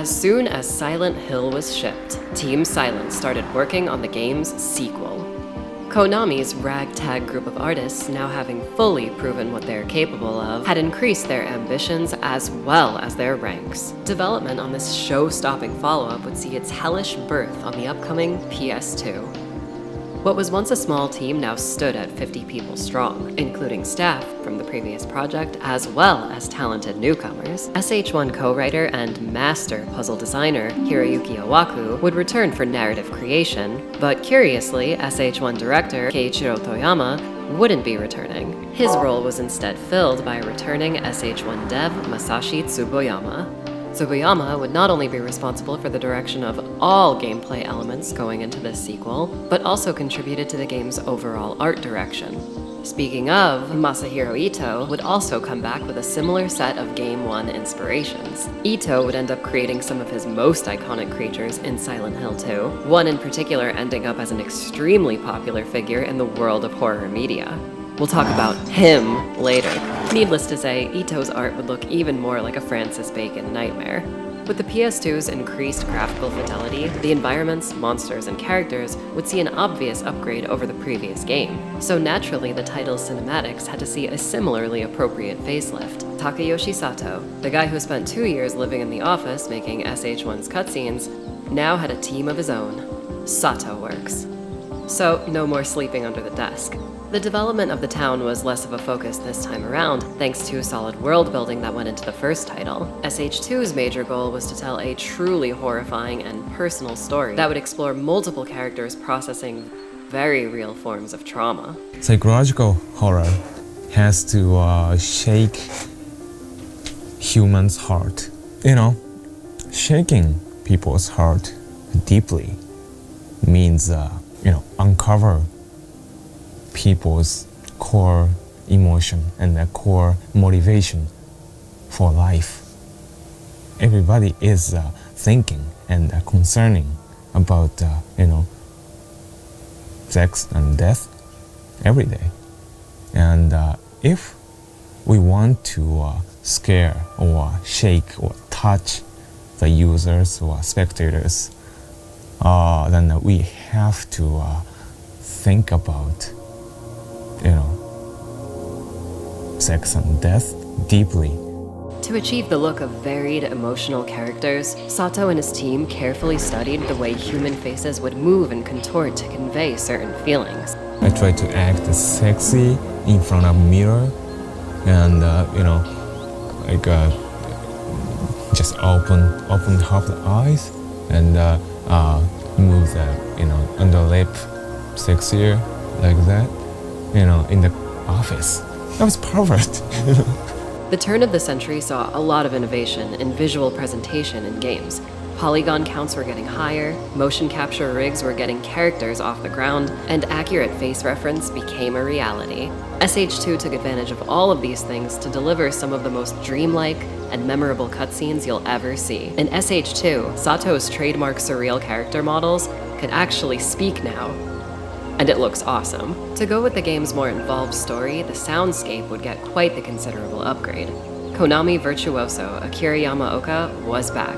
As soon as Silent Hill was shipped, Team Silent started working on the game's sequel. Konami's ragtag group of artists, now having fully proven what they're capable of, had increased their ambitions as well as their ranks. Development on this show-stopping follow-up would see its hellish birth on the upcoming PS2. What was once a small team now stood at 50 people strong, including staff from the previous project as well as talented newcomers. SH1 co-writer and master puzzle designer Hiroyuki Owaku would return for narrative creation, but curiously, SH1 director Keiichiro Toyama wouldn't be returning. His role was instead filled by returning SH1 dev Masashi Tsuboyama. Tsuboyama would not only be responsible for the direction of all gameplay elements going into this sequel, but also contributed to the game's overall art direction. Speaking of, Masahiro Ito would also come back with a similar set of Game 1 inspirations. Ito would end up creating some of his most iconic creatures in Silent Hill 2, one in particular ending up as an extremely popular figure in the world of horror media. We'll talk about him later. Needless to say, Ito's art would look even more like a Francis Bacon nightmare. With the PS2's increased graphical fidelity, the environments, monsters, and characters would see an obvious upgrade over the previous game, so naturally the title's cinematics had to see a similarly appropriate facelift. Takayoshi Sato, the guy who spent 2 years living in the office making SH1's cutscenes, now had a team of his own, Sato Works. So, no more sleeping under the desk. The development of the town was less of a focus this time around, thanks to solid world building that went into the first title. SH2's major goal was to tell a truly horrifying and personal story that would explore multiple characters processing very real forms of trauma. Psychological horror has to shake humans' heart. Shaking people's heart deeply means, uncover people's core emotion and their core motivation for life. Everybody is thinking and concerning about, sex and death every day. And if we want to scare or shake or touch the users or spectators, then we have to think about sex and death deeply. To achieve the look of varied emotional characters, Sato and his team carefully studied the way human faces would move and contort to convey certain feelings. I try to act sexy in front of a mirror and, just open half the eyes and move the underlip sexier like that, in the office. That was perfect. The turn of the century saw a lot of innovation in visual presentation in games. Polygon counts were getting higher, motion capture rigs were getting characters off the ground, and accurate face reference became a reality. SH2 took advantage of all of these things to deliver some of the most dreamlike and memorable cutscenes you'll ever see. In SH2, Sato's trademark surreal character models could actually speak now, and it looks awesome. To go with the game's more involved story, the soundscape would get quite the considerable upgrade. Konami virtuoso Akira Yamaoka was back,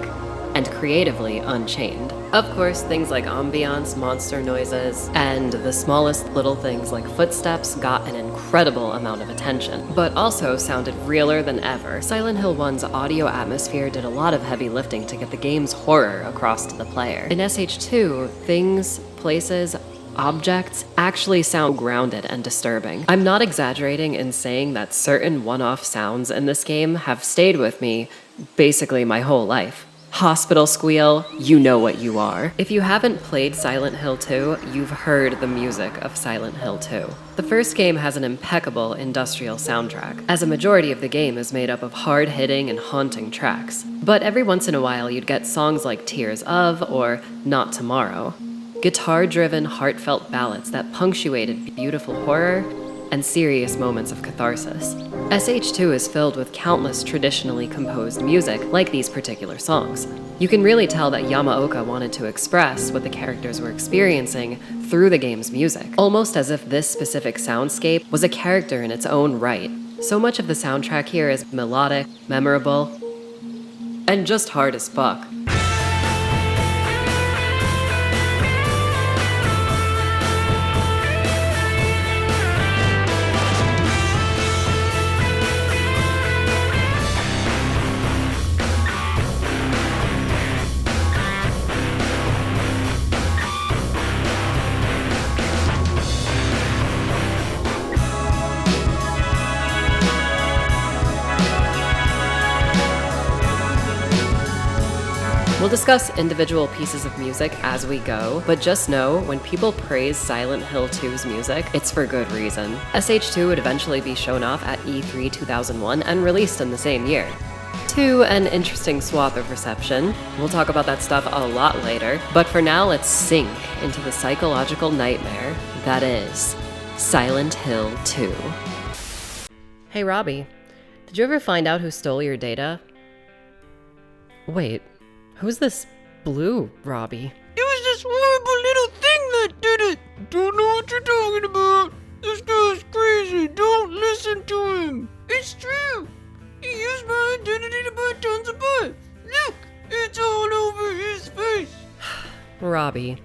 and creatively unchained. Of course, things like ambiance, monster noises, and the smallest little things like footsteps got an incredible amount of attention, but also sounded realer than ever. Silent Hill 1's audio atmosphere did a lot of heavy lifting to get the game's horror across to the player. In SH2, things, places, objects actually sound grounded and disturbing. I'm not exaggerating in saying that certain one-off sounds in this game have stayed with me basically my whole life. Hospital squeal, you know what you are. If you haven't played Silent Hill 2, you've heard the music of Silent Hill 2. The first game has an impeccable industrial soundtrack, as a majority of the game is made up of hard-hitting and haunting tracks. But every once in a while you'd get songs like Tears of or Not Tomorrow. Guitar-driven, heartfelt ballads that punctuated beautiful horror and serious moments of catharsis. SH2 is filled with countless traditionally composed music, like these particular songs. You can really tell that Yamaoka wanted to express what the characters were experiencing through the game's music, almost as if this specific soundscape was a character in its own right. So much of the soundtrack here is melodic, memorable, and just hard as fuck. We'll discuss individual pieces of music as we go, but just know when people praise Silent Hill 2's music, it's for good reason. SH2 would eventually be shown off at E3 2001 and released in the same year. To an interesting swath of reception. We'll talk about that stuff a lot later, but for now let's sink into the psychological nightmare that is Silent Hill 2. Hey Robbie, did you ever find out who stole your data? Wait, who's this blue Robbie? It was this horrible little thing that did it! Don't know what you're talking about! This guy's crazy, don't listen to him! It's true! He used my identity to buy tons of butt! Look! It's all over his face! Robbie,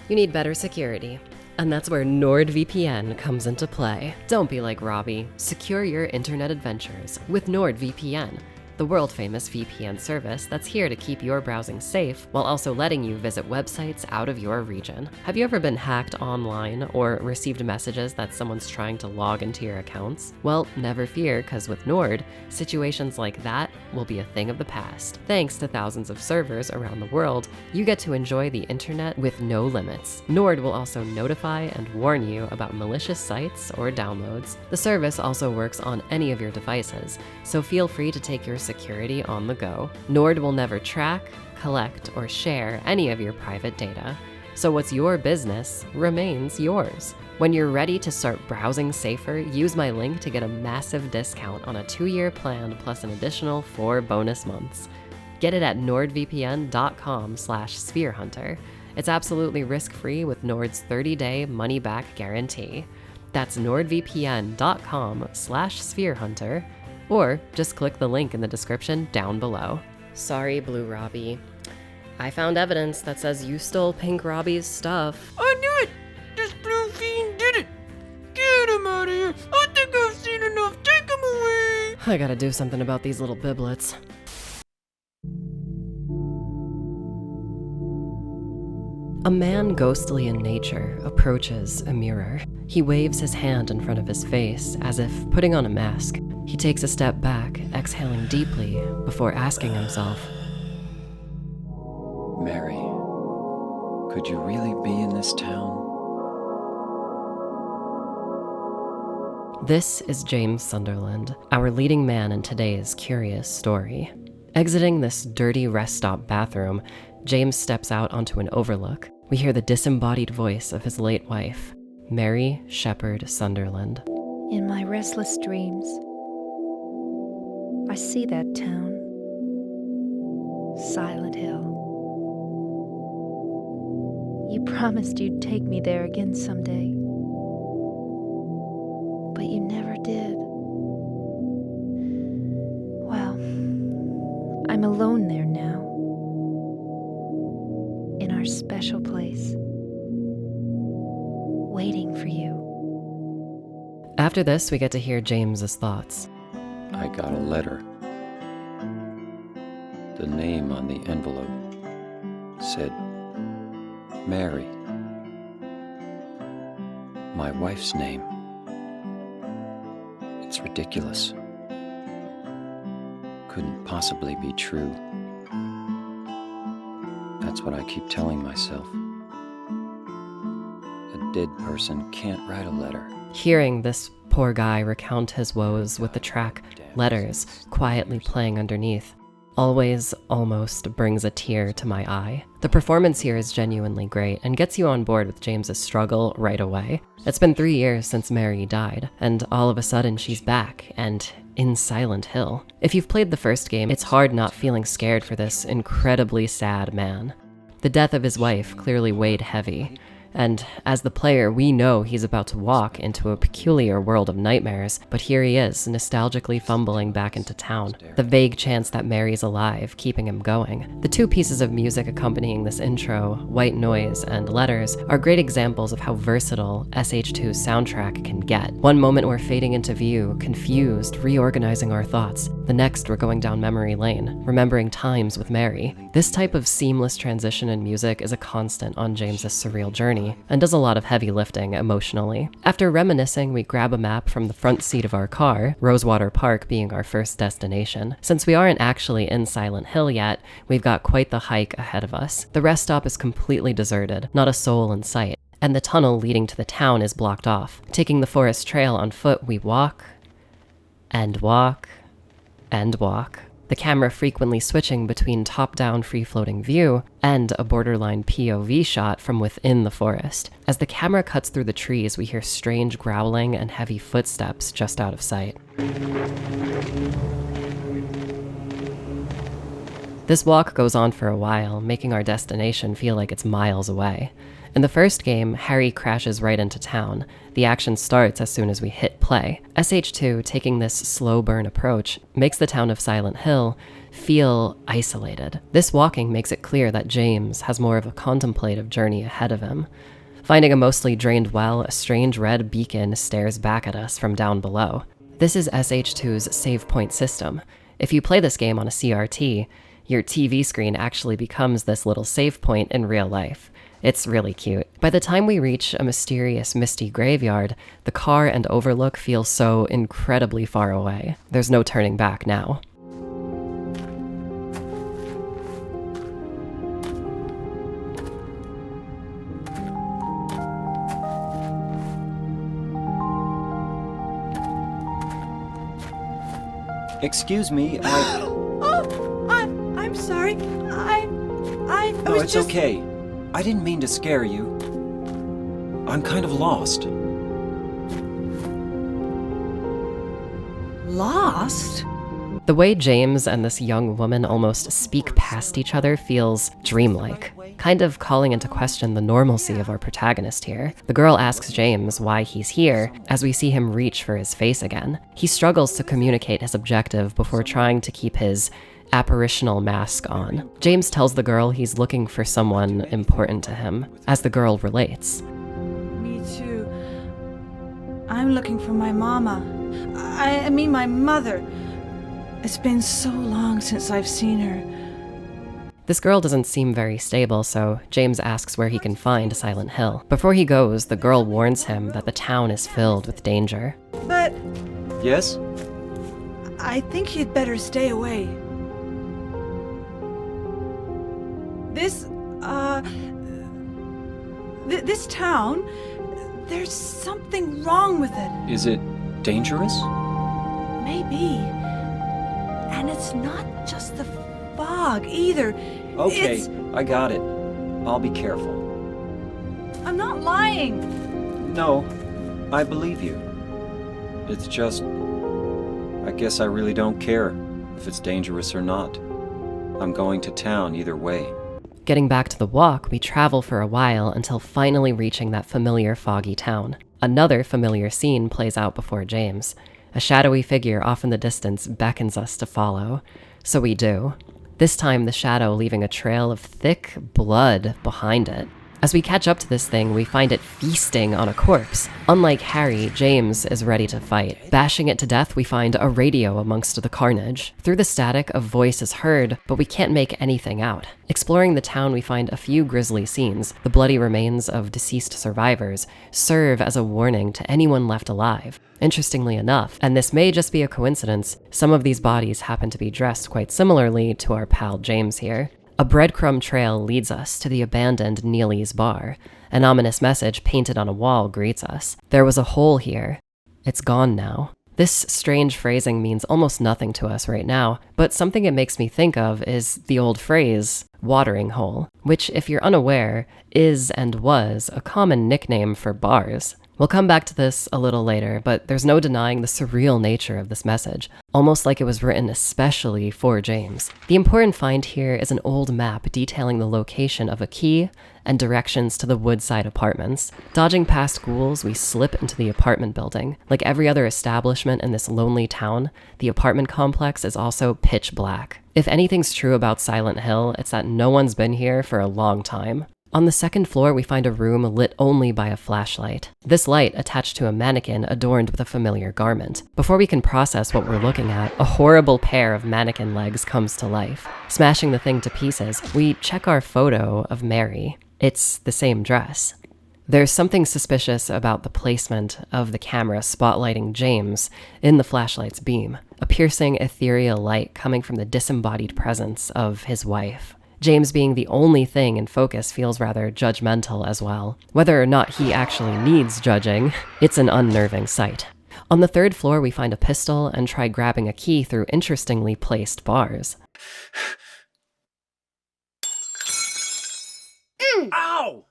you need better security. And that's where NordVPN comes into play. Don't be like Robbie. Secure your internet adventures with NordVPN, the world-famous VPN service that's here to keep your browsing safe while also letting you visit websites out of your region. Have you ever been hacked online or received messages that someone's trying to log into your accounts? Well, never fear, because with Nord, situations like that will be a thing of the past. Thanks to thousands of servers around the world, you get to enjoy the internet with no limits. Nord will also notify and warn you about malicious sites or downloads. The service also works on any of your devices, so feel free to take your security on the go. Nord will never track, collect, or share any of your private data. So what's your business remains yours. When you're ready to start browsing safer, use my link to get a massive discount on a 2-year plan plus an additional 4 bonus months. Get it at nordvpn.com/spherehunter. It's absolutely risk-free with Nord's 30-day money-back guarantee. That's nordvpn.com/spherehunter. Or just click the link in the description down below. Sorry, Blue Robbie. I found evidence that says you stole Pink Robbie's stuff. I knew it! This blue fiend did it! Get him out of here! I think I've seen enough! Take him away! I gotta do something about these little biblets. A man ghostly in nature approaches a mirror. He waves his hand in front of his face as if putting on a mask. He takes a step back, exhaling deeply before asking himself, Mary, could you really be in this town? This is James Sunderland, our leading man in today's curious story. Exiting this dirty rest stop bathroom, James steps out onto an overlook. We hear the disembodied voice of his late wife, Mary Shepard Sunderland. In my restless dreams, I see that town, Silent Hill. You promised you'd take me there again someday, but you never did. Well, I'm alone there now, in our special place, waiting for you. After this, we get to hear James's thoughts. I got a letter. The name on the envelope said, Mary. My wife's name. It's ridiculous. Couldn't possibly be true. That's what I keep telling myself. A dead person can't write a letter. Hearing this poor guy recount his woes with the track Letters quietly playing underneath always almost brings a tear to my eye. The performance here is genuinely great and gets you on board with James's struggle right away. It's been 3 years since Mary died, and all of a sudden she's back and in Silent Hill. If you've played the first game, it's hard not feeling scared for this incredibly sad man. The death of his wife clearly weighed heavy, and as the player, we know he's about to walk into a peculiar world of nightmares, but here he is, nostalgically fumbling back into town, the vague chance that Mary's alive, keeping him going. The 2 pieces of music accompanying this intro, White Noise and Letters, are great examples of how versatile SH2's soundtrack can get. One moment we're fading into view, confused, reorganizing our thoughts. The next we're going down memory lane, remembering times with Mary. This type of seamless transition in music is a constant on James's surreal journey, journey and does a lot of heavy lifting emotionally. After reminiscing, we grab a map from the front seat of our car, Rosewater Park being our first destination. Since we aren't actually in Silent Hill yet, we've got quite the hike ahead of us. The rest stop is completely deserted, not a soul in sight, and the tunnel leading to the town is blocked off. Taking the forest trail on foot, we walk, and walk, and walk. The camera frequently switching between top-down free-floating view and a borderline POV shot from within the forest. As the camera cuts through the trees, we hear strange growling and heavy footsteps just out of sight. This walk goes on for a while, making our destination feel like it's miles away. In the first game, Harry crashes right into town. The action starts as soon as we hit play. SH2, taking this slow burn approach, makes the town of Silent Hill feel isolated. This walking makes it clear that James has more of a contemplative journey ahead of him. Finding a mostly drained well, a strange red beacon stares back at us from down below. This is SH2's save point system. If you play this game on a CRT, your TV screen actually becomes this little save point in real life. It's really cute. By the time we reach a mysterious, misty graveyard, the car and overlook feel so incredibly far away. There's no turning back now. Excuse me, I'm sorry. I No, was it's just... okay. I didn't mean to scare you. I'm kind of lost. Lost? The way James and this young woman almost speak past each other feels dreamlike, kind of calling into question the normalcy of our protagonist here. The girl asks James why he's here, as we see him reach for his face again. He struggles to communicate his objective before trying to keep his apparitional mask on. James tells the girl he's looking for someone important to him, as the girl relates. Me too. I'm looking for my mama. I mean my mother. It's been so long since I've seen her. This girl doesn't seem very stable, so James asks where he can find Silent Hill. Before he goes, the girl warns him that the town is filled with danger. But Yes? I think you'd better stay away. This town, there's something wrong with it. Is it dangerous? Maybe. And it's not just the fog either. Okay, It's... I got it. I'll be careful. I'm not lying. No, I believe you. It's just... I guess I really don't care if it's dangerous or not. I'm going to town either way. Getting back to the walk, we travel for a while until finally reaching that familiar foggy town. Another familiar scene plays out before James. A shadowy figure off in the distance beckons us to follow. So we do. This time the shadow leaving a trail of thick blood behind it. As we catch up to this thing, we find it feasting on a corpse. Unlike Harry, James is ready to fight. Bashing it to death, we find a radio amongst the carnage. Through the static, a voice is heard, but we can't make anything out. Exploring the town, we find a few grisly scenes. The bloody remains of deceased survivors serve as a warning to anyone left alive. Interestingly enough, and this may just be a coincidence, some of these bodies happen to be dressed quite similarly to our pal James here. A breadcrumb trail leads us to the abandoned Neely's bar. An ominous message painted on a wall greets us. There was a hole here. It's gone now. This strange phrasing means almost nothing to us right now, but something it makes me think of is the old phrase, watering hole, which, if you're unaware, is and was a common nickname for bars. We'll come back to this a little later, but there's no denying the surreal nature of this message, almost like it was written especially for James. The important find here is an old map detailing the location of a key and directions to the Woodside Apartments. Dodging past ghouls, we slip into the apartment building. Like every other establishment in this lonely town, the apartment complex is also pitch black. If anything's true about Silent Hill, it's that no one's been here for a long time. On the second floor, we find a room lit only by a flashlight. This light attached to a mannequin adorned with a familiar garment. Before we can process what we're looking at, a horrible pair of mannequin legs comes to life. Smashing the thing to pieces, we check our photo of Mary. It's the same dress. There's something suspicious about the placement of the camera spotlighting James in the flashlight's beam, a piercing ethereal light coming from the disembodied presence of his wife. James being the only thing in focus feels rather judgmental as well. Whether or not he actually needs judging, it's an unnerving sight. On the third floor, we find a pistol and try grabbing a key through interestingly placed bars. Ow!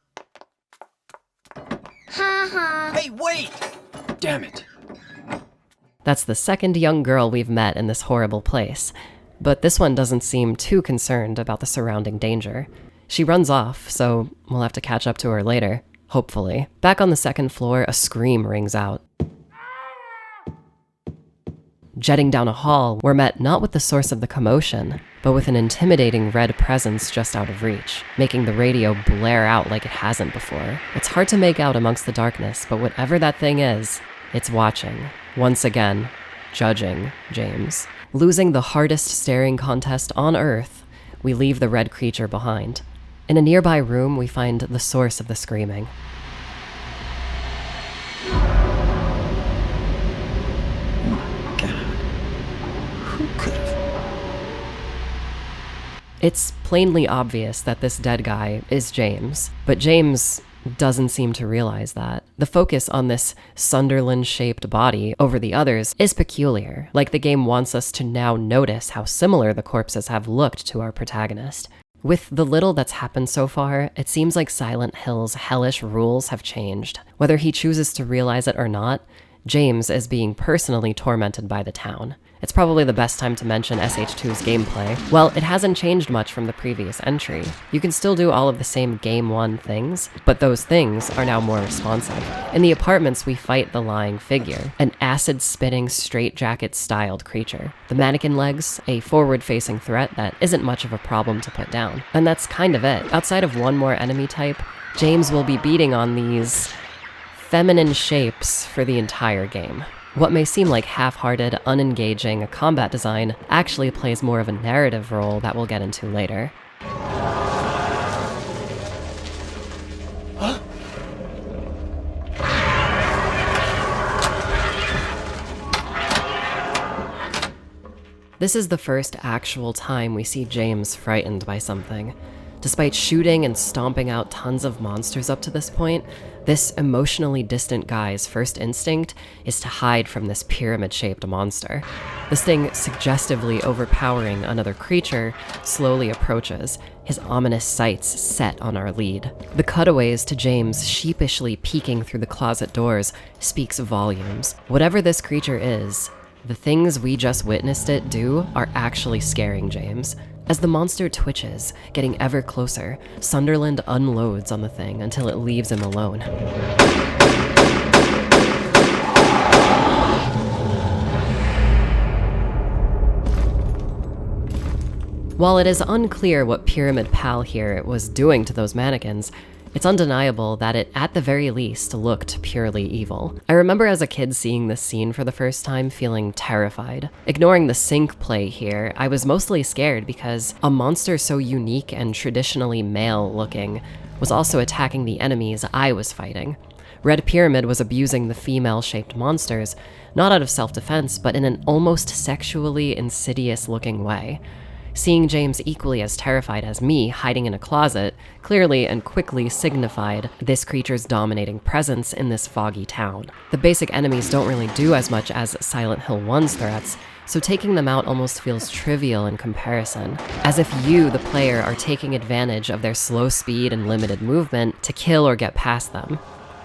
Hey, wait! Damn it. That's the second young girl we've met in this horrible place. But this one doesn't seem too concerned about the surrounding danger. She runs off, so we'll have to catch up to her later, hopefully. Back on the second floor, a scream rings out. Jetting down a hall, we're met not with the source of the commotion, but with an intimidating red presence just out of reach, making the radio blare out like it hasn't before. It's hard to make out amongst the darkness, but whatever that thing is, it's watching. Once again, judging James. Losing the hardest staring contest on Earth, we leave the red creature behind. In a nearby room, we find the source of the screaming. It's plainly obvious that this dead guy is James, but James doesn't seem to realize that. The focus on this Sunderland-shaped body over the others is peculiar, like the game wants us to now notice how similar the corpses have looked to our protagonist. With the little that's happened so far, it seems like Silent Hill's hellish rules have changed. Whether he chooses to realize it or not, James is being personally tormented by the town. It's probably the best time to mention SH2's gameplay. Well, it hasn't changed much from the previous entry. You can still do all of the same Game 1 things, but those things are now more responsive. In the apartments, we fight the lying figure, an acid-spitting, straitjacket-styled creature. The mannequin legs, a forward-facing threat that isn't much of a problem to put down. And that's kind of it. Outside of one more enemy type, James will be beating on these feminine shapes for the entire game. What may seem like half-hearted, unengaging combat design actually plays more of a narrative role that we'll get into later. This is the first actual time we see James frightened by something. Despite shooting and stomping out tons of monsters up to this point, this emotionally distant guy's first instinct is to hide from this pyramid-shaped monster. This thing, suggestively overpowering another creature, slowly approaches, his ominous sights set on our lead. The cutaways to James sheepishly peeking through the closet doors speaks volumes. Whatever this creature is, the things we just witnessed it do are actually scaring James. As the monster twitches, getting ever closer, Sunderland unloads on the thing until it leaves him alone. While it is unclear what Pyramid Pal here was doing to those mannequins, it's undeniable that it, at the very least, looked purely evil. I remember as a kid seeing this scene for the first time feeling terrified. Ignoring the sync play here, I was mostly scared because a monster so unique and traditionally male-looking was also attacking the enemies I was fighting. Red Pyramid was abusing the female-shaped monsters, not out of self-defense, but in an almost sexually insidious-looking way. Seeing James equally as terrified as me hiding in a closet clearly and quickly signified this creature's dominating presence in this foggy town. The basic enemies don't really do as much as Silent Hill 1's threats, so taking them out almost feels trivial in comparison, as if you, the player, are taking advantage of their slow speed and limited movement to kill or get past them.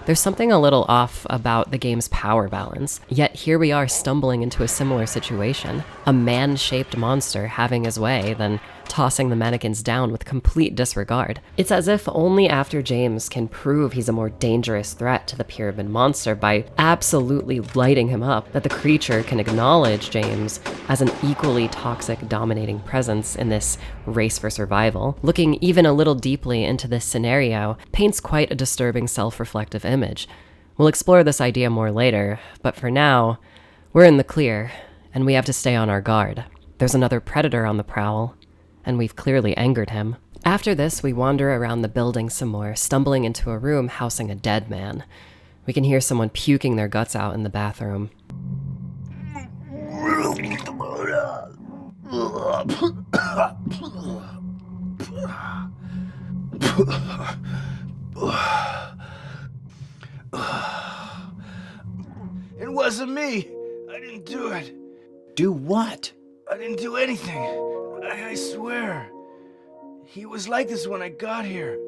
There's something a little off about the game's power balance, yet here we are stumbling into a similar situation. A man-shaped monster having his way, then tossing the mannequins down with complete disregard. It's as if only after James can prove he's a more dangerous threat to the pyramid monster by absolutely lighting him up that the creature can acknowledge James as an equally toxic, dominating presence in this race for survival. Looking even a little deeply into this scenario paints quite a disturbing self-reflective image. We'll explore this idea more later, but for now, we're in the clear, and we have to stay on our guard. There's another predator on the prowl, and we've clearly angered him. After this, we wander around the building some more, stumbling into a room housing a dead man. We can hear someone puking their guts out in the bathroom. It wasn't me. I didn't do it. Do what? I didn't do anything. I swear. He was like this when I got here.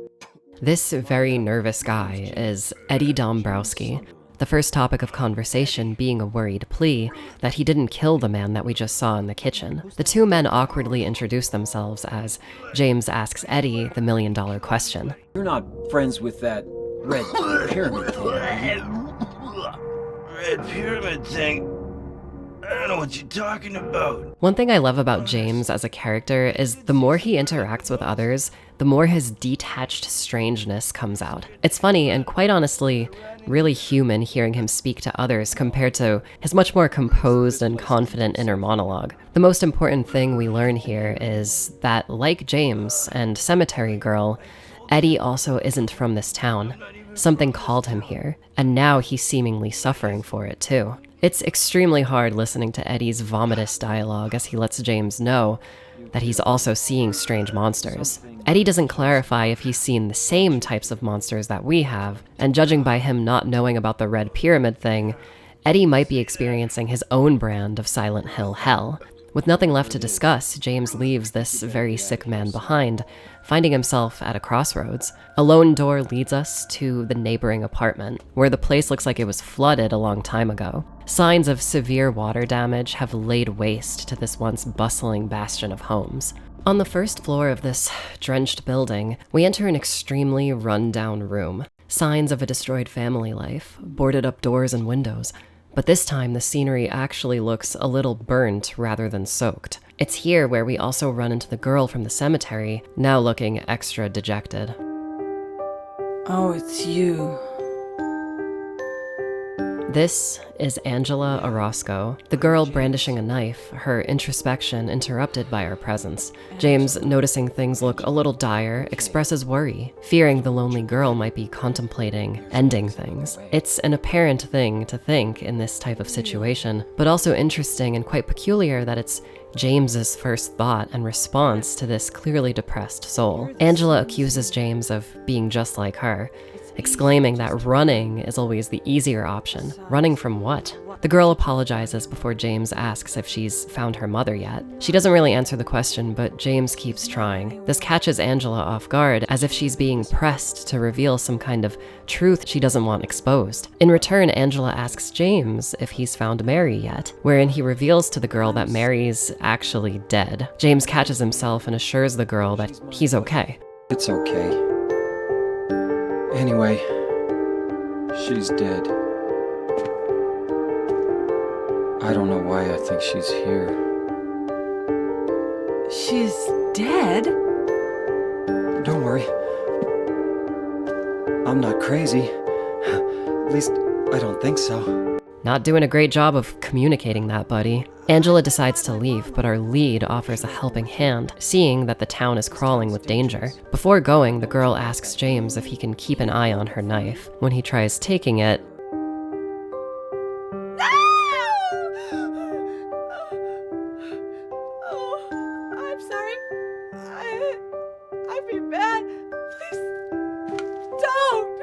This very nervous guy is Eddie Dombrowski, the first topic of conversation being a worried plea that he didn't kill the man that we just saw in the kitchen. The two men awkwardly introduce themselves as James asks Eddie the million-dollar question. You're not friends with that red pyramid thing, are you? Red pyramid thing? I don't know what you're talking about. One thing I love about James as a character is the more he interacts with others, the more his detached strangeness comes out. It's funny and quite honestly, really human hearing him speak to others compared to his much more composed and confident inner monologue. The most important thing we learn here is that, like James and Cemetery Girl, Eddie also isn't from this town. Something called him here, and now he's seemingly suffering for it too. It's extremely hard listening to Eddie's vomitous dialogue as he lets James know that he's also seeing strange monsters. Eddie doesn't clarify if he's seen the same types of monsters that we have, and judging by him not knowing about the red pyramid thing, Eddie might be experiencing his own brand of Silent Hill hell. With nothing left to discuss, James leaves this very sick man behind, finding himself at a crossroads. A lone door leads us to the neighboring apartment, where the place looks like it was flooded a long time ago. Signs of severe water damage have laid waste to this once bustling bastion of homes. On the first floor of this drenched building, we enter an extremely run-down room. Signs of a destroyed family life, boarded up doors and windows. But this time, the scenery actually looks a little burnt rather than soaked. It's here where we also run into the girl from the cemetery, now looking extra dejected. Oh, it's you. This is Angela Orozco, the girl brandishing a knife, her introspection interrupted by our presence. James, noticing things look a little dire, expresses worry, fearing the lonely girl might be contemplating ending things. It's an apparent thing to think in this type of situation, but also interesting and quite peculiar that it's James's first thought and response to this clearly depressed soul. Angela accuses James of being just like her, exclaiming that running is always the easier option. Running from what? The girl apologizes before James asks if she's found her mother yet. She doesn't really answer the question, but James keeps trying. This catches Angela off guard, as if she's being pressed to reveal some kind of truth she doesn't want exposed. In return, Angela asks James if he's found Mary yet, wherein he reveals to the girl that Mary's actually dead. James catches himself and assures the girl that he's okay. It's okay. Anyway, she's dead. I don't know why I think she's here. She's dead? Don't worry. I'm not crazy. At least, I don't think so. Not doing a great job of communicating that, buddy. Angela decides to leave, but our lead offers a helping hand, seeing that the town is crawling with danger. Before going, the girl asks James if he can keep an eye on her knife. When he tries taking it, I'm sorry. I feel bad. Please, don't.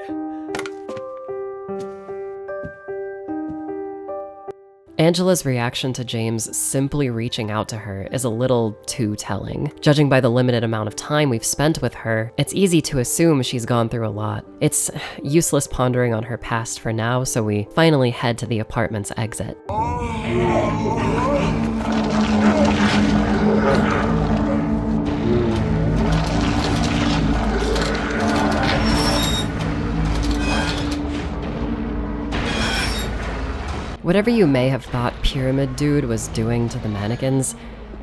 Angela's reaction to James simply reaching out to her is a little too telling. Judging by the limited amount of time we've spent with her, it's easy to assume she's gone through a lot. It's useless pondering on her past for now, so we finally head to the apartment's exit. Whatever you may have thought Pyramid Dude was doing to the mannequins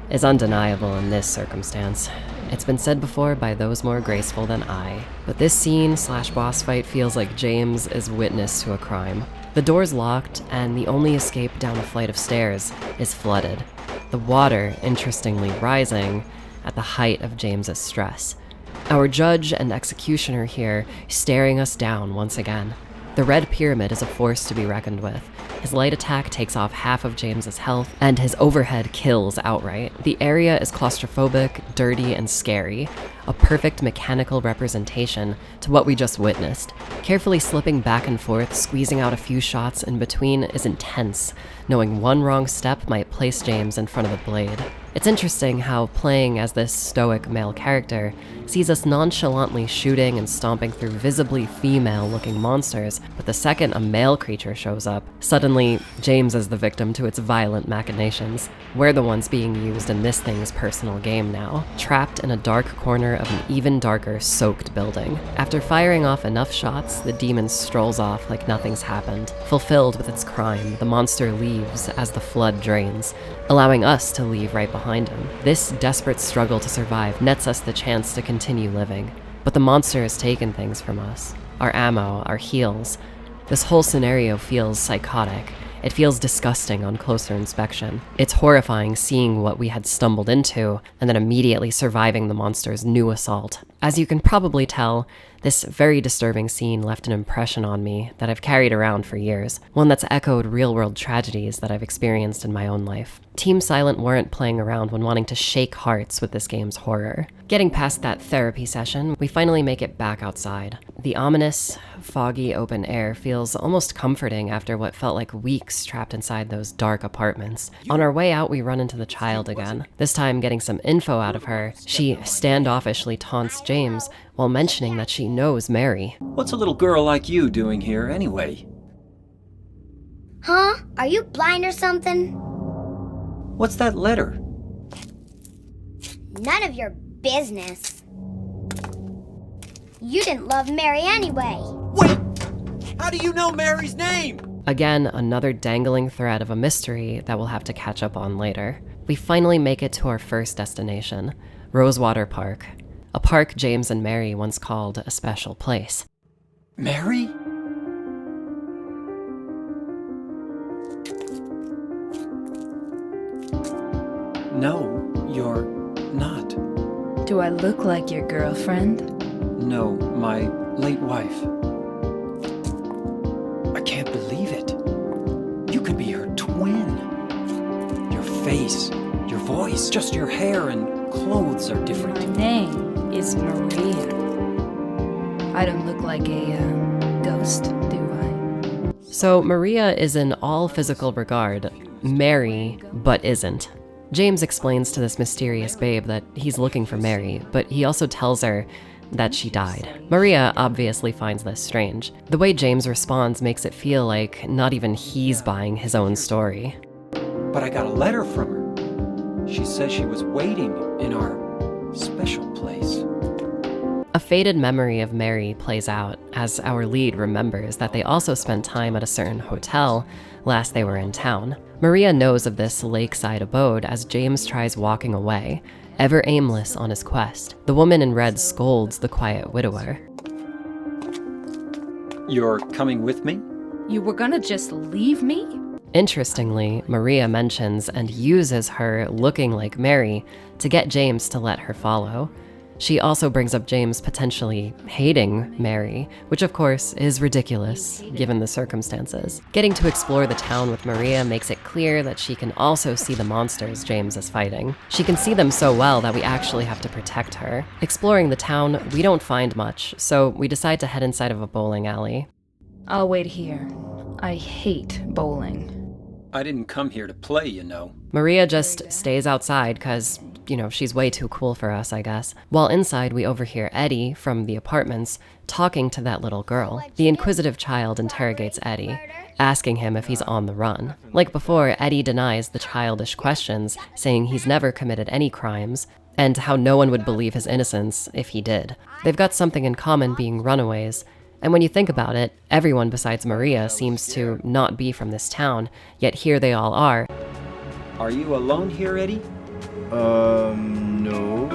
is undeniable in this circumstance. It's been said before by those more graceful than I, but this scene/boss fight feels like James is witness to a crime. The door's locked, and the only escape down a flight of stairs is flooded, the water interestingly rising at the height of James's stress. Our judge and executioner here staring us down once again. The Red Pyramid is a force to be reckoned with. His light attack takes off half of James's health, and his overhead kills outright. The area is claustrophobic, dirty, and scary. A perfect mechanical representation to what we just witnessed. Carefully slipping back and forth, squeezing out a few shots in between is intense, knowing one wrong step might place James in front of the blade. It's interesting how playing as this stoic male character sees us nonchalantly shooting and stomping through visibly female-looking monsters, but the second a male creature shows up, suddenly James is the victim to its violent machinations. We're the ones being used in this thing's personal game now, trapped in a dark corner of an even darker, soaked building. After firing off enough shots, the demon strolls off like nothing's happened. Fulfilled with its crime, the monster leaves as the flood drains, allowing us to leave right behind him. This desperate struggle to survive nets us the chance to continue living. But the monster has taken things from us. Our ammo, our heals. This whole scenario feels psychotic. It feels disgusting on closer inspection. It's horrifying seeing what we had stumbled into and then immediately surviving the monster's new assault. As you can probably tell, this very disturbing scene left an impression on me that I've carried around for years, one that's echoed real-world tragedies that I've experienced in my own life. Team Silent weren't playing around when wanting to shake hearts with this game's horror. Getting past that therapy session, we finally make it back outside. The ominous, foggy open air feels almost comforting after what felt like weeks trapped inside those dark apartments. On our way out, we run into the child again. This time, getting some info out of her, she standoffishly taunts James while mentioning that she knows Mary. What's a little girl like you doing here anyway? Huh? Are you blind or something? What's that letter? None of your business. You didn't love Mary anyway. Wait! How do you know Mary's name? Again, another dangling thread of a mystery that we'll have to catch up on later. We finally make it to our first destination, Rosewater Park. A park James and Mary once called a special place. Mary? No, you're not. Do I look like your girlfriend? No, my late wife. I can't believe it. You could be her twin. Your face, your voice, just your hair and clothes are different. My name is Maria. I don't look like a ghost, do I? So Maria is in all physical regard Mary, but isn't. James explains to this mysterious babe that he's looking for Mary, but he also tells her that she died. Maria obviously finds this strange. The way James responds makes it feel like not even he's buying his own story. But I got a letter from her. She says she was waiting in our special place. A faded memory of Mary plays out as our lead remembers that they also spent time at a certain hotel last they were in town. Maria knows of this lakeside abode as James tries walking away, ever aimless on his quest. The woman in red scolds the quiet widower. You're coming with me? You were gonna just leave me? Interestingly, Maria mentions and uses her looking like Mary to get James to let her follow. She also brings up James potentially hating Mary, which of course is ridiculous given the circumstances. Getting to explore the town with Maria makes it clear that she can also see the monsters James is fighting. She can see them so well that we actually have to protect her. Exploring the town, we don't find much, so we decide to head inside of a bowling alley. I'll wait here. I hate bowling. I didn't come here to play, you know. Maria just stays outside because, she's way too cool for us, I guess. While inside, we overhear Eddie from the apartments talking to that little girl. The inquisitive child interrogates Eddie, asking him if he's on the run. Like before, Eddie denies the childish questions, saying he's never committed any crimes, and how no one would believe his innocence if he did. They've got something in common being runaways, and when you think about it, everyone besides Maria seems to not be from this town, yet here they all are. Are you alone here, Eddie? No.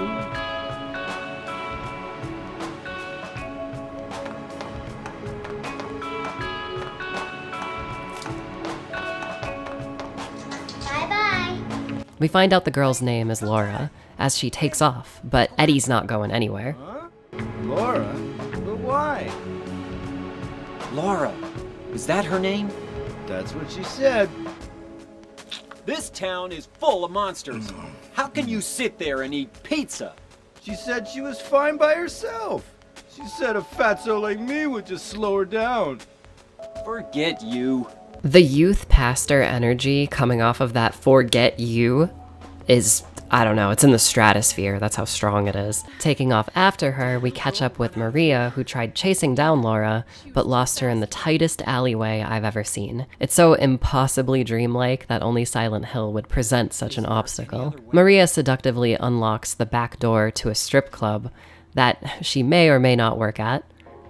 Bye-bye. We find out the girl's name is Laura, as she takes off, but Eddie's not going anywhere. Laura? But why? Laura, is that her name? That's what she said. This town is full of monsters. How can you sit there and eat pizza? She said she was fine by herself. She said a fatso like me would just slow her down. Forget you. The youth pastor energy coming off of that "forget you" is, I don't know, it's in the stratosphere. That's how strong it is. Taking off after her, we catch up with Maria, who tried chasing down Laura, but lost her in the tightest alleyway I've ever seen. It's so impossibly dreamlike that only Silent Hill would present such an obstacle. Maria seductively unlocks the back door to a strip club that she may or may not work at.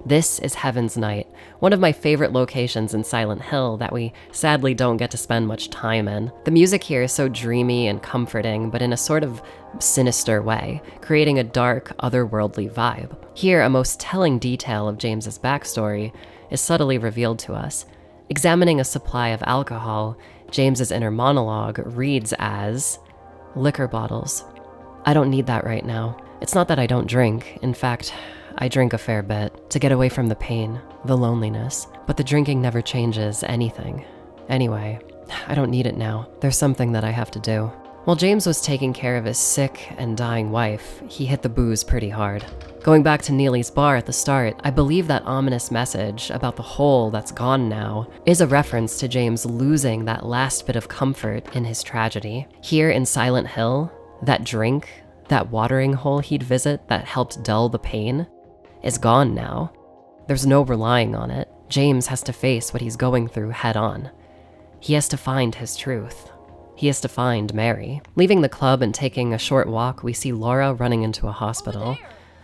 This is Heaven's Night, one of my favorite locations in Silent Hill that we sadly don't get to spend much time in. The music here is so dreamy and comforting, but in a sort of sinister way, creating a dark, otherworldly vibe. Here, a most telling detail of James's backstory is subtly revealed to us. Examining a supply of alcohol, James's inner monologue reads as, "Liquor bottles. I don't need that right now. It's not that I don't drink. In fact, I drink a fair bit to get away from the pain, the loneliness, but the drinking never changes anything. Anyway, I don't need it now. There's something that I have to do." While James was taking care of his sick and dying wife, he hit the booze pretty hard. Going back to Neely's bar at the start, I believe that ominous message about the hole that's gone now is a reference to James losing that last bit of comfort in his tragedy. Here in Silent Hill, that drink, that watering hole he'd visit that helped dull the pain, is gone now. There's no relying on it. James has to face what he's going through head on. He has to find his truth. He has to find Mary. Leaving the club and taking a short walk, we see Laura running into a hospital.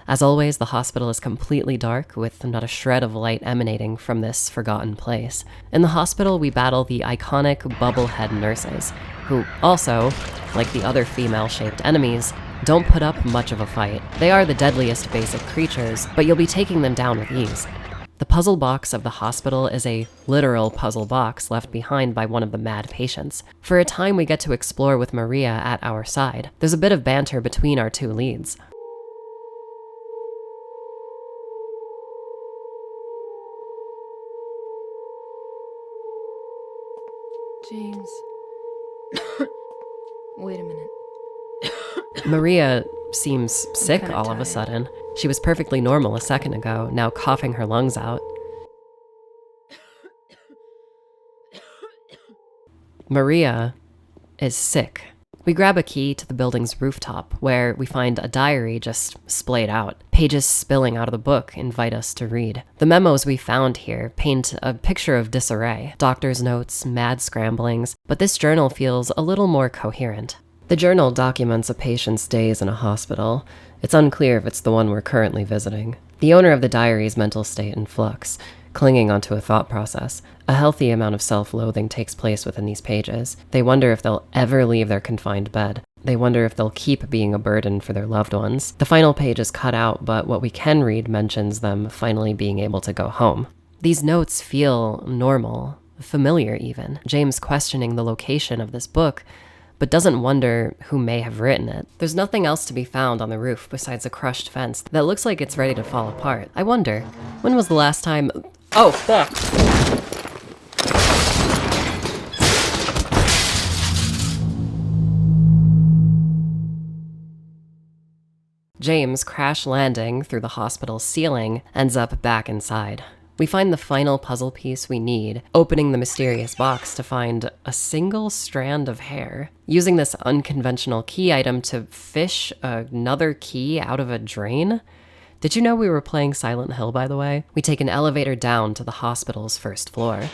As always, the hospital is completely dark, with not a shred of light emanating from this forgotten place. In the hospital, we battle the iconic bubblehead nurses, who also, like the other female-shaped enemies, don't put up much of a fight. They are the deadliest basic creatures, but you'll be taking them down with ease. The puzzle box of the hospital is a literal puzzle box left behind by one of the mad patients. For a time, we get to explore with Maria at our side. There's a bit of banter between our two leads. James. Wait a minute. Maria seems sick kinda all of a tired. sudden. She was perfectly normal a second ago, now coughing her lungs out. Maria is sick. We grab a key to the building's rooftop, where we find a diary just splayed out. Pages spilling out of the book invite us to read. The memos we found here paint a picture of disarray, doctor's notes, mad scramblings, but this journal feels a little more coherent. The journal documents a patient's days in a hospital. It's unclear if it's the one we're currently visiting. The owner of the diary's mental state in flux, clinging onto a thought process. A healthy amount of self-loathing takes place within these pages. They wonder if they'll ever leave their confined bed. They wonder if they'll keep being a burden for their loved ones. The final page is cut out, but what we can read mentions them finally being able to go home. These notes feel normal, familiar even. James questioning the location of this book, but doesn't wonder who may have written it. There's nothing else to be found on the roof besides a crushed fence that looks like it's ready to fall apart. I wonder, when was the last time— Oh, fuck! James, crash landing through the hospital's ceiling, ends up back inside. We find the final puzzle piece we need, opening the mysterious box to find a single strand of hair. Using this unconventional key item to fish another key out of a drain? Did you know we were playing Silent Hill, by the way? We take an elevator down to the hospital's first floor.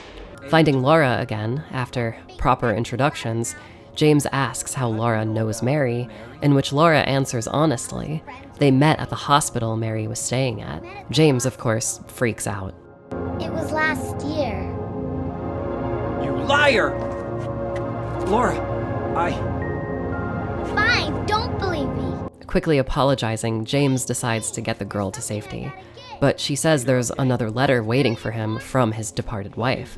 Finding Laura again, after proper introductions, James asks how Laura knows Mary, in which Laura answers honestly. They met at the hospital Mary was staying at. James, of course, freaks out. It was last year. You liar! Laura, Fine, don't believe me. Quickly apologizing, James decides to get the girl to safety. But she says there's another letter waiting for him from his departed wife.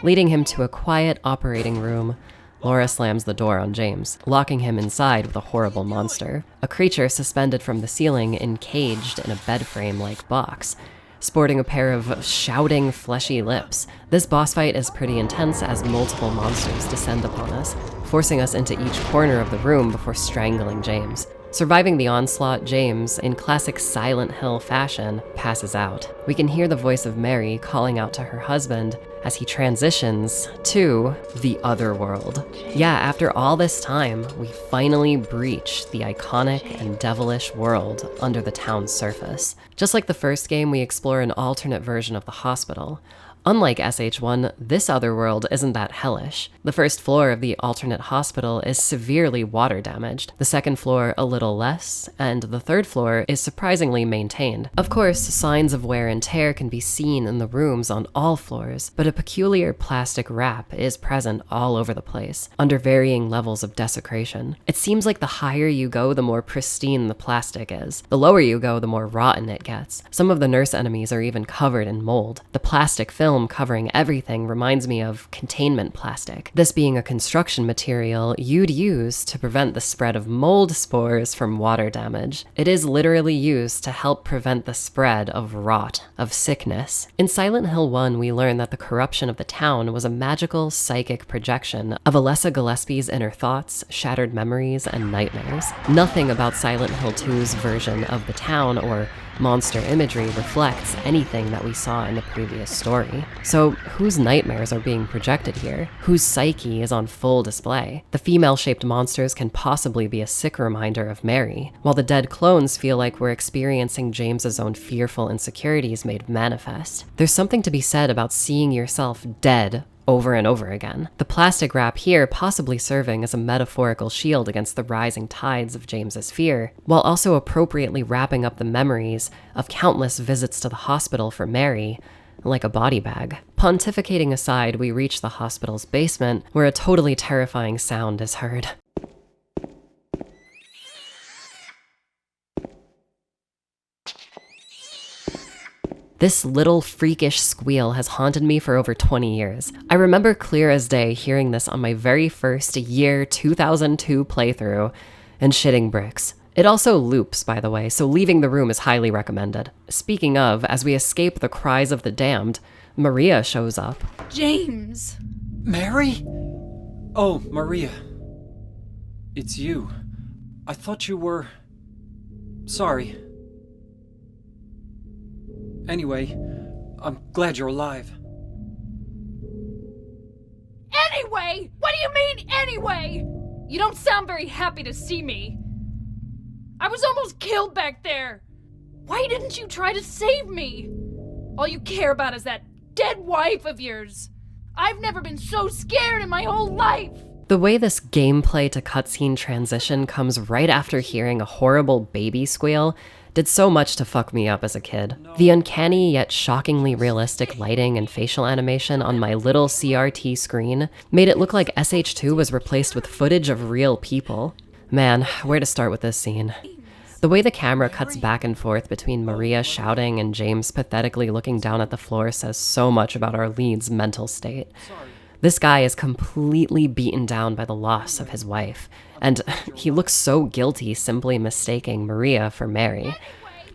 Leading him to a quiet operating room, Laura slams the door on James, locking him inside with a horrible monster. A creature suspended from the ceiling, encaged in a bed frame-like box, sporting a pair of shouting, fleshy lips. This boss fight is pretty intense as multiple monsters descend upon us, forcing us into each corner of the room before strangling James. Surviving the onslaught, James, in classic Silent Hill fashion, passes out. We can hear the voice of Mary calling out to her husband as he transitions to the other world. Yeah, after all this time, we finally breach the iconic and devilish world under the town's surface. Just like the first game, we explore an alternate version of the hospital. Unlike SH1, this other world isn't that hellish. The first floor of the alternate hospital is severely water damaged, the second floor a little less, and the third floor is surprisingly maintained. Of course, signs of wear and tear can be seen in the rooms on all floors, but a peculiar plastic wrap is present all over the place, under varying levels of desecration. It seems like the higher you go, the more pristine the plastic is. The lower you go, the more rotten it gets. Some of the nurse enemies are even covered in mold. The plastic film covering everything reminds me of containment plastic, this being a construction material you'd use to prevent the spread of mold spores from water damage. It is literally used to help prevent the spread of rot, of sickness. In Silent Hill 1, we learn that the corruption of the town was a magical psychic projection of Alessa Gillespie's inner thoughts, shattered memories, and nightmares. Nothing about Silent Hill 2's version of the town or monster imagery reflects anything that we saw in the previous story. So whose nightmares are being projected here? Whose psyche is on full display? The female-shaped monsters can possibly be a sick reminder of Mary, while the dead clones feel like we're experiencing James's own fearful insecurities made manifest. There's something to be said about seeing yourself dead over and over again. The plastic wrap here possibly serving as a metaphorical shield against the rising tides of James's fear, while also appropriately wrapping up the memories of countless visits to the hospital for Mary, like a body bag. Pontificating aside, we reach the hospital's basement, where a totally terrifying sound is heard. This little freakish squeal has haunted me for over 20 years. I remember clear as day hearing this on my very first year 2002 playthrough and shitting bricks. It also loops, by the way, so leaving the room is highly recommended. Speaking of, as we escape the cries of the damned, Maria shows up. James! Mary? Oh, Maria. It's you. I thought you were... Sorry. Anyway, I'm glad you're alive. Anyway? What do you mean, anyway? You don't sound very happy to see me. I was almost killed back there. Why didn't you try to save me? All you care about is that dead wife of yours. I've never been so scared in my whole life. The way this gameplay to cutscene transition comes right after hearing a horrible baby squeal did so much to fuck me up as a kid. The uncanny yet shockingly realistic lighting and facial animation on my little CRT screen made it look like SH2 was replaced with footage of real people. Man, where to start with this scene? The way the camera cuts back and forth between Maria shouting and James pathetically looking down at the floor says so much about our lead's mental state. This guy is completely beaten down by the loss of his wife, and he looks so guilty simply mistaking Maria for Mary.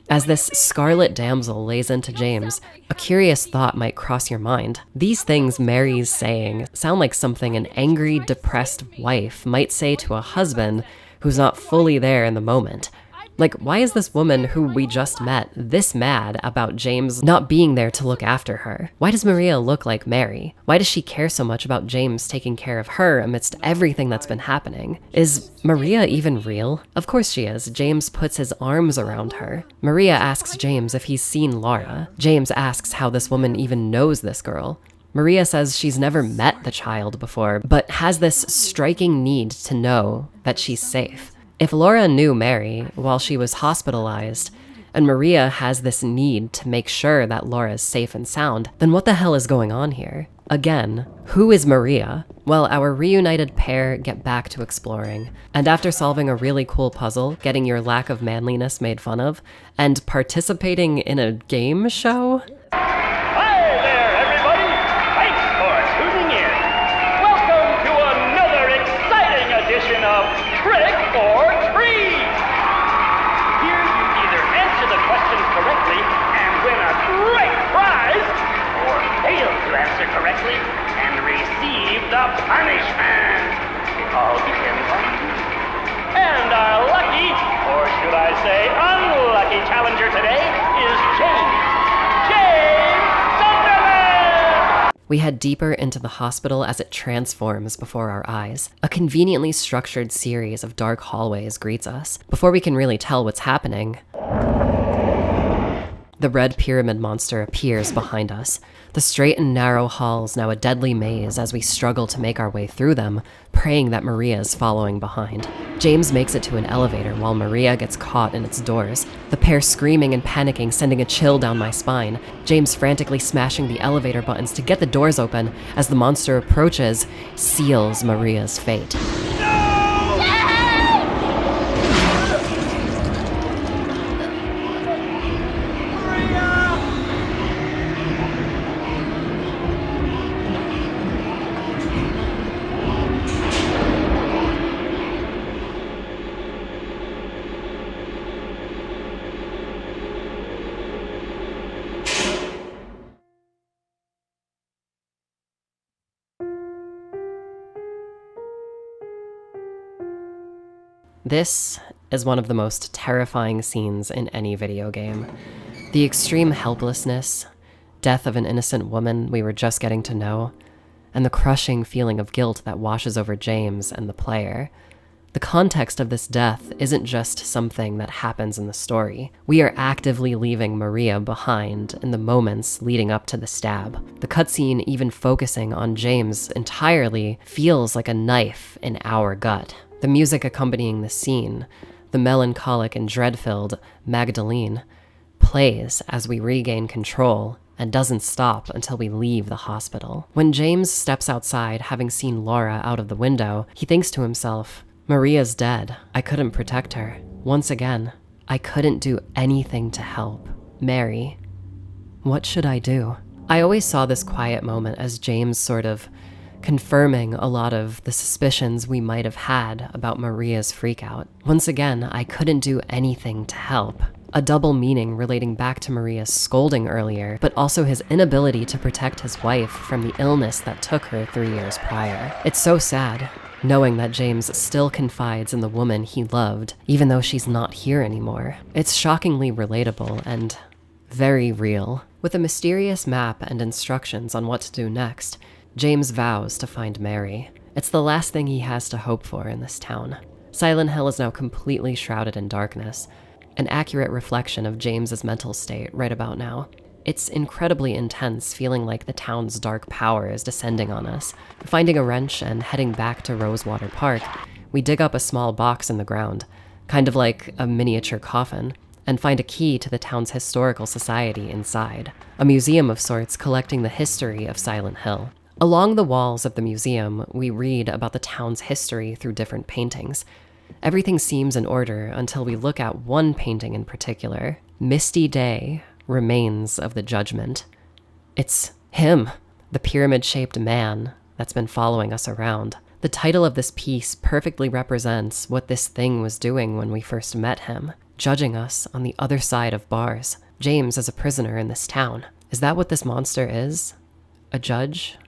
As this scarlet damsel lays into James, a curious thought might cross your mind. These things Mary's saying sound like something an angry, depressed wife might say to a husband who's not fully there in the moment. Like, why is this woman who we just met this mad about James not being there to look after her? Why does Maria look like Mary? Why does she care so much about James taking care of her amidst everything that's been happening? Is Maria even real? Of course she is. James puts his arms around her. Maria asks James if he's seen Laura. James asks how this woman even knows this girl. Maria says she's never met the child before, but has this striking need to know that she's safe. If Laura knew Mary while she was hospitalized, and Maria has this need to make sure that Laura is safe and sound, then what the hell is going on here? Again, who is Maria? Well, our reunited pair get back to exploring, and after solving a really cool puzzle, getting your lack of manliness made fun of, and participating in a game show? Hi there, everybody! Thanks for tuning in. Welcome to another correctly and receive the punishment. It all depends on you. And our lucky, or should I say unlucky challenger today is James Sunderland! We head deeper into the hospital as it transforms before our eyes. A conveniently structured series of dark hallways greets us. Before we can really tell what's happening, the red pyramid monster appears behind us. The straight and narrow halls now a deadly maze as we struggle to make our way through them, praying that Maria is following behind. James makes it to an elevator while Maria gets caught in its doors. The pair screaming and panicking, sending a chill down my spine. James frantically smashing the elevator buttons to get the doors open as the monster approaches, seals Maria's fate. This is one of the most terrifying scenes in any video game. The extreme helplessness, death of an innocent woman we were just getting to know, and the crushing feeling of guilt that washes over James and the player. The context of this death isn't just something that happens in the story. We are actively leaving Maria behind in the moments leading up to the stab. The cutscene, even focusing on James entirely, feels like a knife in our gut. The music accompanying the scene, the melancholic and dread-filled Magdalene, plays as we regain control and doesn't stop until we leave the hospital. When James steps outside, having seen Laura out of the window, he thinks to himself, "Maria's dead. I couldn't protect her. Once again, I couldn't do anything to help. Mary, what should I do?" I always saw this quiet moment as James sort of confirming a lot of the suspicions we might have had about Maria's freakout. Once again, I couldn't do anything to help. A double meaning relating back to Maria's scolding earlier, but also his inability to protect his wife from the illness that took her 3 years prior. It's so sad, knowing that James still confides in the woman he loved, even though she's not here anymore. It's shockingly relatable and very real. With a mysterious map and instructions on what to do next, James vows to find Mary. It's the last thing he has to hope for in this town. Silent Hill is now completely shrouded in darkness, an accurate reflection of James's mental state right about now. It's incredibly intense, feeling like the town's dark power is descending on us. Finding a wrench and heading back to Rosewater Park, we dig up a small box in the ground, kind of like a miniature coffin, and find a key to the town's historical society inside, a museum of sorts collecting the history of Silent Hill. Along the walls of the museum, we read about the town's history through different paintings. Everything seems in order until we look at one painting in particular, Misty Day, Remains of the Judgment. It's him, the pyramid-shaped man that's been following us around. The title of this piece perfectly represents what this thing was doing when we first met him, judging us on the other side of bars. James is a prisoner in this town. Is that what this monster is? A judge?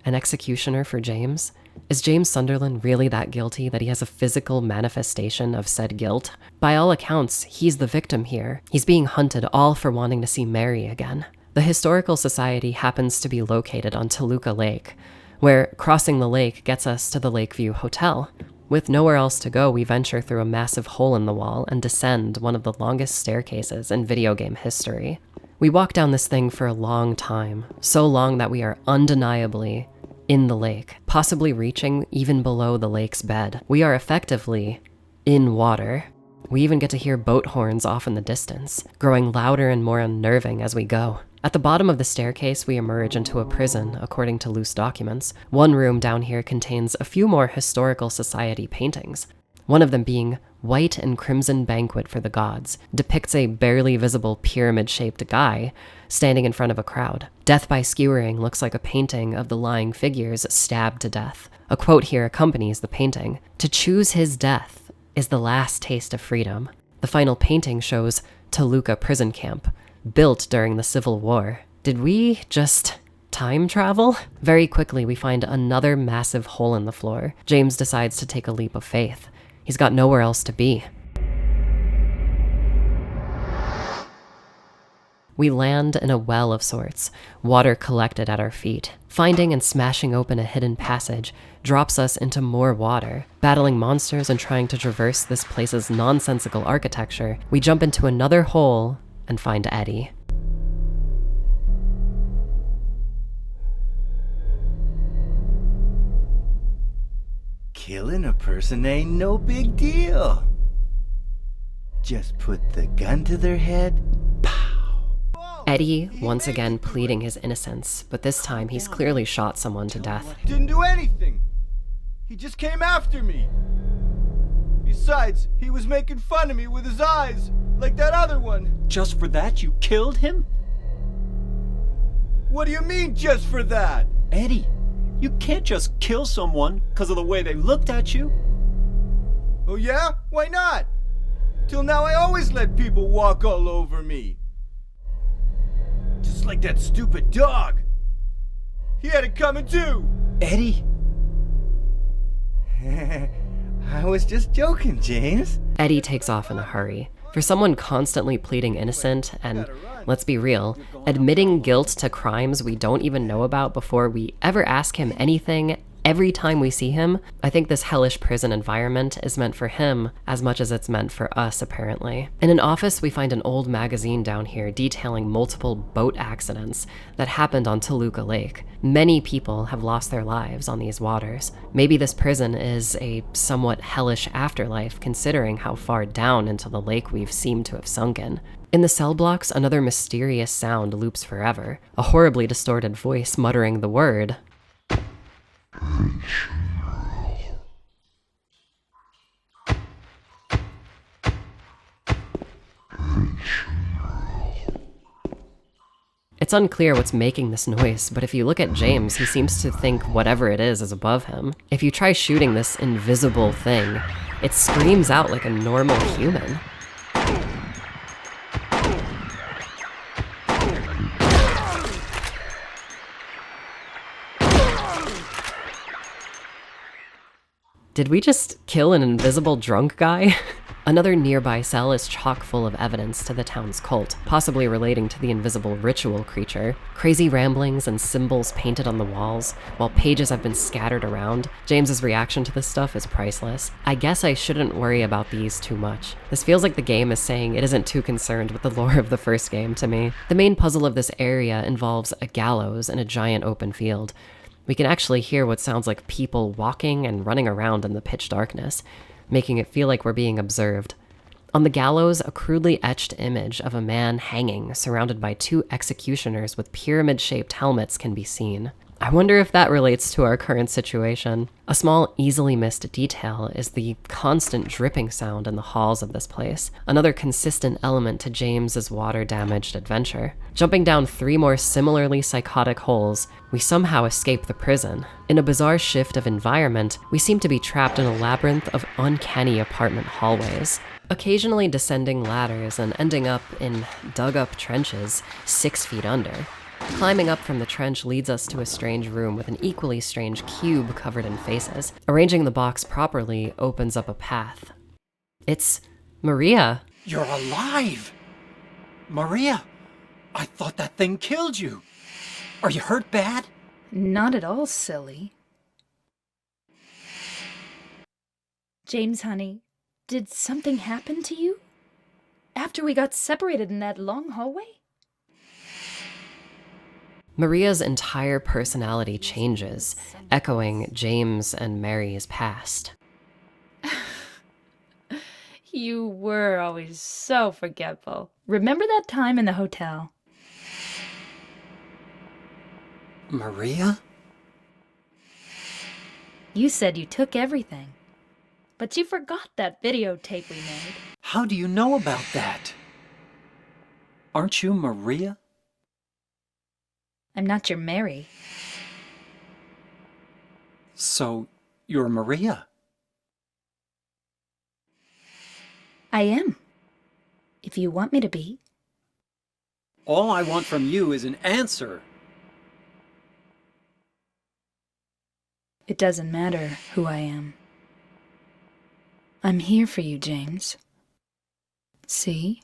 An executioner for James? Is James Sunderland really that guilty that he has a physical manifestation of said guilt? By all accounts, he's the victim here. He's being hunted all for wanting to see Mary again. The Historical Society happens to be located on Toluca Lake, where crossing the lake gets us to the Lakeview Hotel. With nowhere else to go, we venture through a massive hole in the wall and descend one of the longest staircases in video game history. We walk down this thing for a long time, so long that we are undeniably in the lake, possibly reaching even below the lake's bed. We are effectively in water. We even get to hear boat horns off in the distance, growing louder and more unnerving as we go. At the bottom of the staircase, we emerge into a prison, according to loose documents. One room down here contains a few more Historical Society paintings, one of them being White and Crimson Banquet for the Gods, depicts a barely visible pyramid-shaped guy standing in front of a crowd. Death by Skewering looks like a painting of the lying figures stabbed to death. A quote here accompanies the painting. "To choose his death is the last taste of freedom." The final painting shows Toluca prison camp, built during the Civil War. Did we just Time travel? Very quickly, we find another massive hole in the floor. James decides to take a leap of faith. He's got nowhere else to be. We land in a well of sorts, water collected at our feet. Finding and smashing open a hidden passage drops us into more water. Battling monsters and trying to traverse this place's nonsensical architecture, we jump into another hole and find Eddie. Killing a person ain't no big deal. Just put the gun to their head. Eddie, once again pleading his innocence, but this time he's clearly shot someone to death. Didn't do anything. He just came after me. Besides, he was making fun of me with his eyes, like that other one. Just for that, you killed him? What do you mean, just for that? Eddie, you can't just kill someone because of the way they looked at you. Oh yeah? Why not? Till now I always let people walk all over me. Just like that stupid dog. He had it coming too. Eddie? I was just joking, James. Eddie takes off in a hurry. For someone constantly pleading innocent and, let's be real, admitting guilt to crimes we don't even know about before we ever ask him anything, every time we see him, I think this hellish prison environment is meant for him as much as it's meant for us, apparently. In an office, we find an old magazine down here detailing multiple boat accidents that happened on Toluca Lake. Many people have lost their lives on these waters. Maybe this prison is a somewhat hellish afterlife, considering how far down into the lake we've seemed to have sunken. In the cell blocks, another mysterious sound loops forever, a horribly distorted voice muttering the word. It's unclear what's making this noise, but if you look at James, he seems to think whatever it is above him. If you try shooting this invisible thing, it screams out like a normal human. Did we just kill an invisible drunk guy? Another nearby cell is chock full of evidence to the town's cult, possibly relating to the invisible ritual creature. Crazy ramblings and symbols painted on the walls, while pages have been scattered around. James's reaction to this stuff is priceless. I guess I shouldn't worry about these too much. This feels like the game is saying it isn't too concerned with the lore of the first game to me. The main puzzle of this area involves a gallows in a giant open field. We can actually hear what sounds like people walking and running around in the pitch darkness, making it feel like we're being observed. On the gallows, a crudely etched image of a man hanging, surrounded by two executioners with pyramid-shaped helmets, can be seen. I wonder if that relates to our current situation. A small, easily missed detail is the constant dripping sound in the halls of this place, another consistent element to James's water-damaged adventure. Jumping down 3 more similarly psychotic holes, we somehow escape the prison. In a bizarre shift of environment, we seem to be trapped in a labyrinth of uncanny apartment hallways, occasionally descending ladders and ending up in dug-up trenches 6 feet under. Climbing up from the trench leads us to a strange room with an equally strange cube covered in faces. Arranging the box properly opens up a path. It's Maria. You're alive! Maria, I thought that thing killed you. Are you hurt bad? Not at all, silly. James, honey, did something happen to you? After we got separated in that long hallway? Maria's entire personality changes, echoing James and Mary's past. You were always so forgetful. Remember that time in the hotel? Maria? You said you took everything, but you forgot that videotape we made. How do you know about that? Aren't you Maria? I'm not your Mary. So, you're Maria? I am. If you want me to be. All I want from you is an answer. It doesn't matter who I am. I'm here for you, James. See?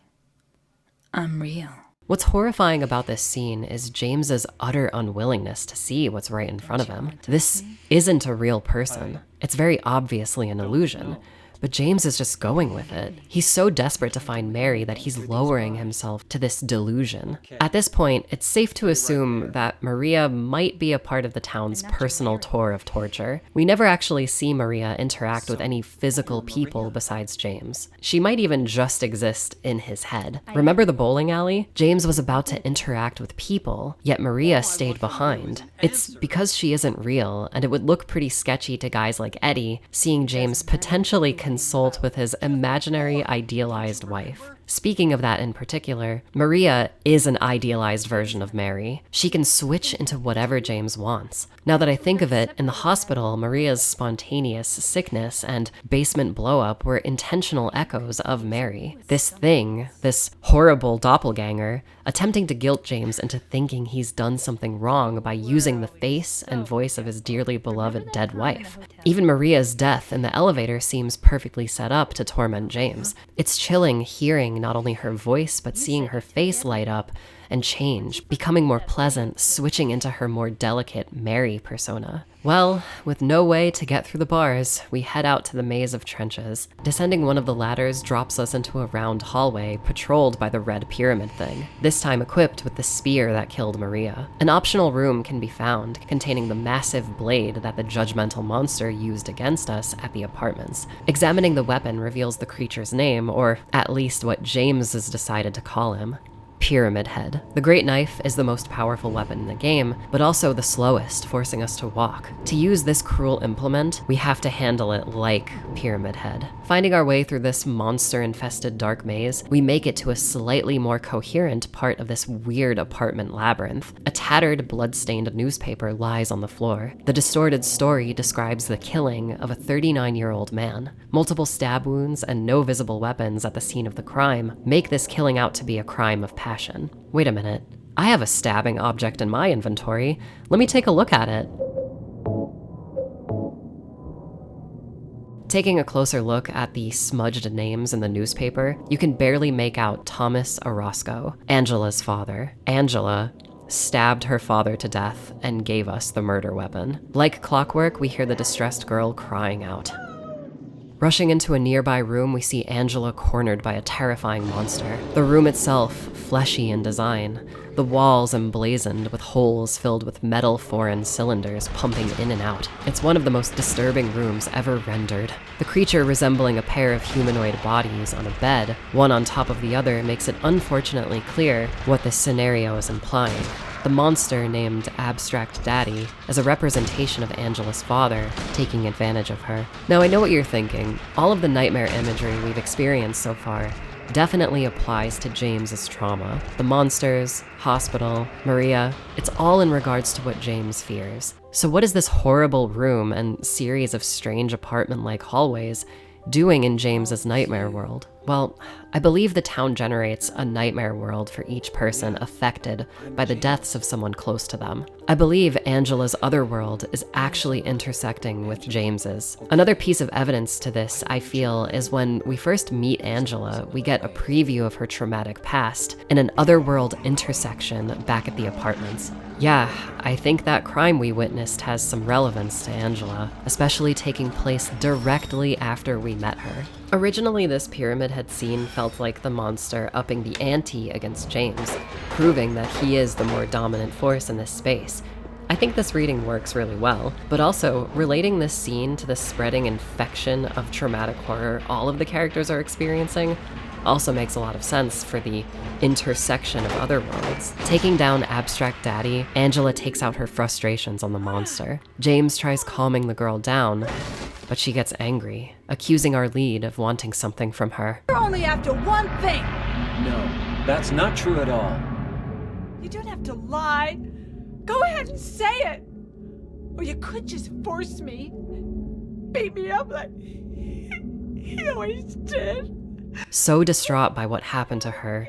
I'm real. What's horrifying about this scene is James's utter unwillingness to see what's right in front of him. This isn't a real person. It's very obviously an illusion. But James is just going with it. He's so desperate to find Mary that he's lowering himself to this delusion. At this point, it's safe to assume that Maria might be a part of the town's personal tour of torture. We never actually see Maria interact with any physical people besides James. She might even just exist in his head. Remember the bowling alley? James was about to interact with people, yet Maria stayed behind. It's because she isn't real, and it would look pretty sketchy to guys like Eddie seeing James potentially consult with his imaginary idealized wife. Speaking of that in particular, Maria is an idealized version of Mary. She can switch into whatever James wants. Now that I think of it, in the hospital, Maria's spontaneous sickness and basement blow-up were intentional echoes of Mary. This thing, this horrible doppelganger, attempting to guilt James into thinking he's done something wrong by using the face and voice of his dearly beloved dead wife. Even Maria's death in the elevator seems perfectly set up to torment James. It's chilling hearing not only her voice, but seeing her face light up and change, becoming more pleasant, switching into her more delicate Mary persona. Well, with no way to get through the bars, we head out to the maze of trenches. Descending one of the ladders drops us into a round hallway patrolled by the red pyramid thing, this time equipped with the spear that killed Maria. An optional room can be found, containing the massive blade that the judgmental monster used against us at the apartments. Examining the weapon reveals the creature's name, or at least what James has decided to call him. Pyramid Head. The Great Knife is the most powerful weapon in the game, but also the slowest, forcing us to walk. To use this cruel implement, we have to handle it like Pyramid Head. Finding our way through this monster-infested dark maze, we make it to a slightly more coherent part of this weird apartment labyrinth. A tattered, blood-stained newspaper lies on the floor. The distorted story describes the killing of a 39-year-old man. Multiple stab wounds and no visible weapons at the scene of the crime make this killing out to be a crime of passion. Wait a minute. I have a stabbing object in my inventory. Let me take a look at it. Taking a closer look at the smudged names in the newspaper, you can barely make out Thomas Orozco, Angela's father. Angela stabbed her father to death and gave us the murder weapon. Like clockwork, we hear the distressed girl crying out. Rushing into a nearby room, we see Angela cornered by a terrifying monster. The room itself, fleshy in design. The walls emblazoned with holes filled with metal foreign cylinders pumping in and out. It's one of the most disturbing rooms ever rendered. The creature resembling a pair of humanoid bodies on a bed, one on top of the other, makes it unfortunately clear what this scenario is implying. The monster, named Abstract Daddy, is a representation of Angela's father, taking advantage of her. Now I know what you're thinking. All of the nightmare imagery we've experienced so far definitely applies to James's trauma. The monsters, hospital, Maria, it's all in regards to what James fears. So what is this horrible room and series of strange apartment-like hallways doing in James's nightmare world? Well, I believe the town generates a nightmare world for each person affected by the deaths of someone close to them. I believe Angela's other world is actually intersecting with James's. Another piece of evidence to this, I feel, is when we first meet Angela, we get a preview of her traumatic past in an otherworld intersection back at the apartments. Yeah, I think that crime we witnessed has some relevance to Angela, especially taking place directly after we met her. Originally, this Pyramid Head scene felt like the monster upping the ante against James, proving that he is the more dominant force in this space. I think this reading works really well, but also relating this scene to the spreading infection of traumatic horror all of the characters are experiencing also makes a lot of sense for the intersection of other worlds. Taking down Abstract Daddy, Angela takes out her frustrations on the monster. James tries calming the girl down, but she gets angry, accusing our lead of wanting something from her. You're only after one thing! No, that's not true at all. You don't have to lie. Go ahead and say it! Or you could just force me. Beat me up like he always did. So distraught by what happened to her,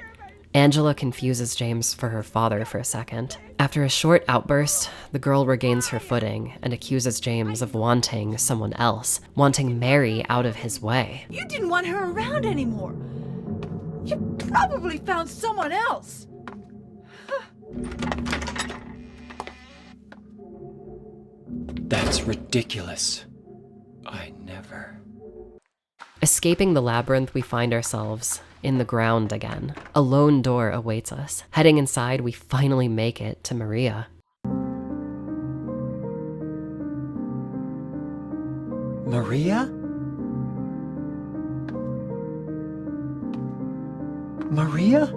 Angela confuses James for her father for a second. After a short outburst, the girl regains her footing and accuses James of wanting someone else, wanting Mary out of his way. You didn't want her around anymore. You probably found someone else. That's ridiculous. I never... Escaping the labyrinth, we find ourselves in the ground again. A lone door awaits us. Heading inside, we finally make it to Maria. Maria? Maria?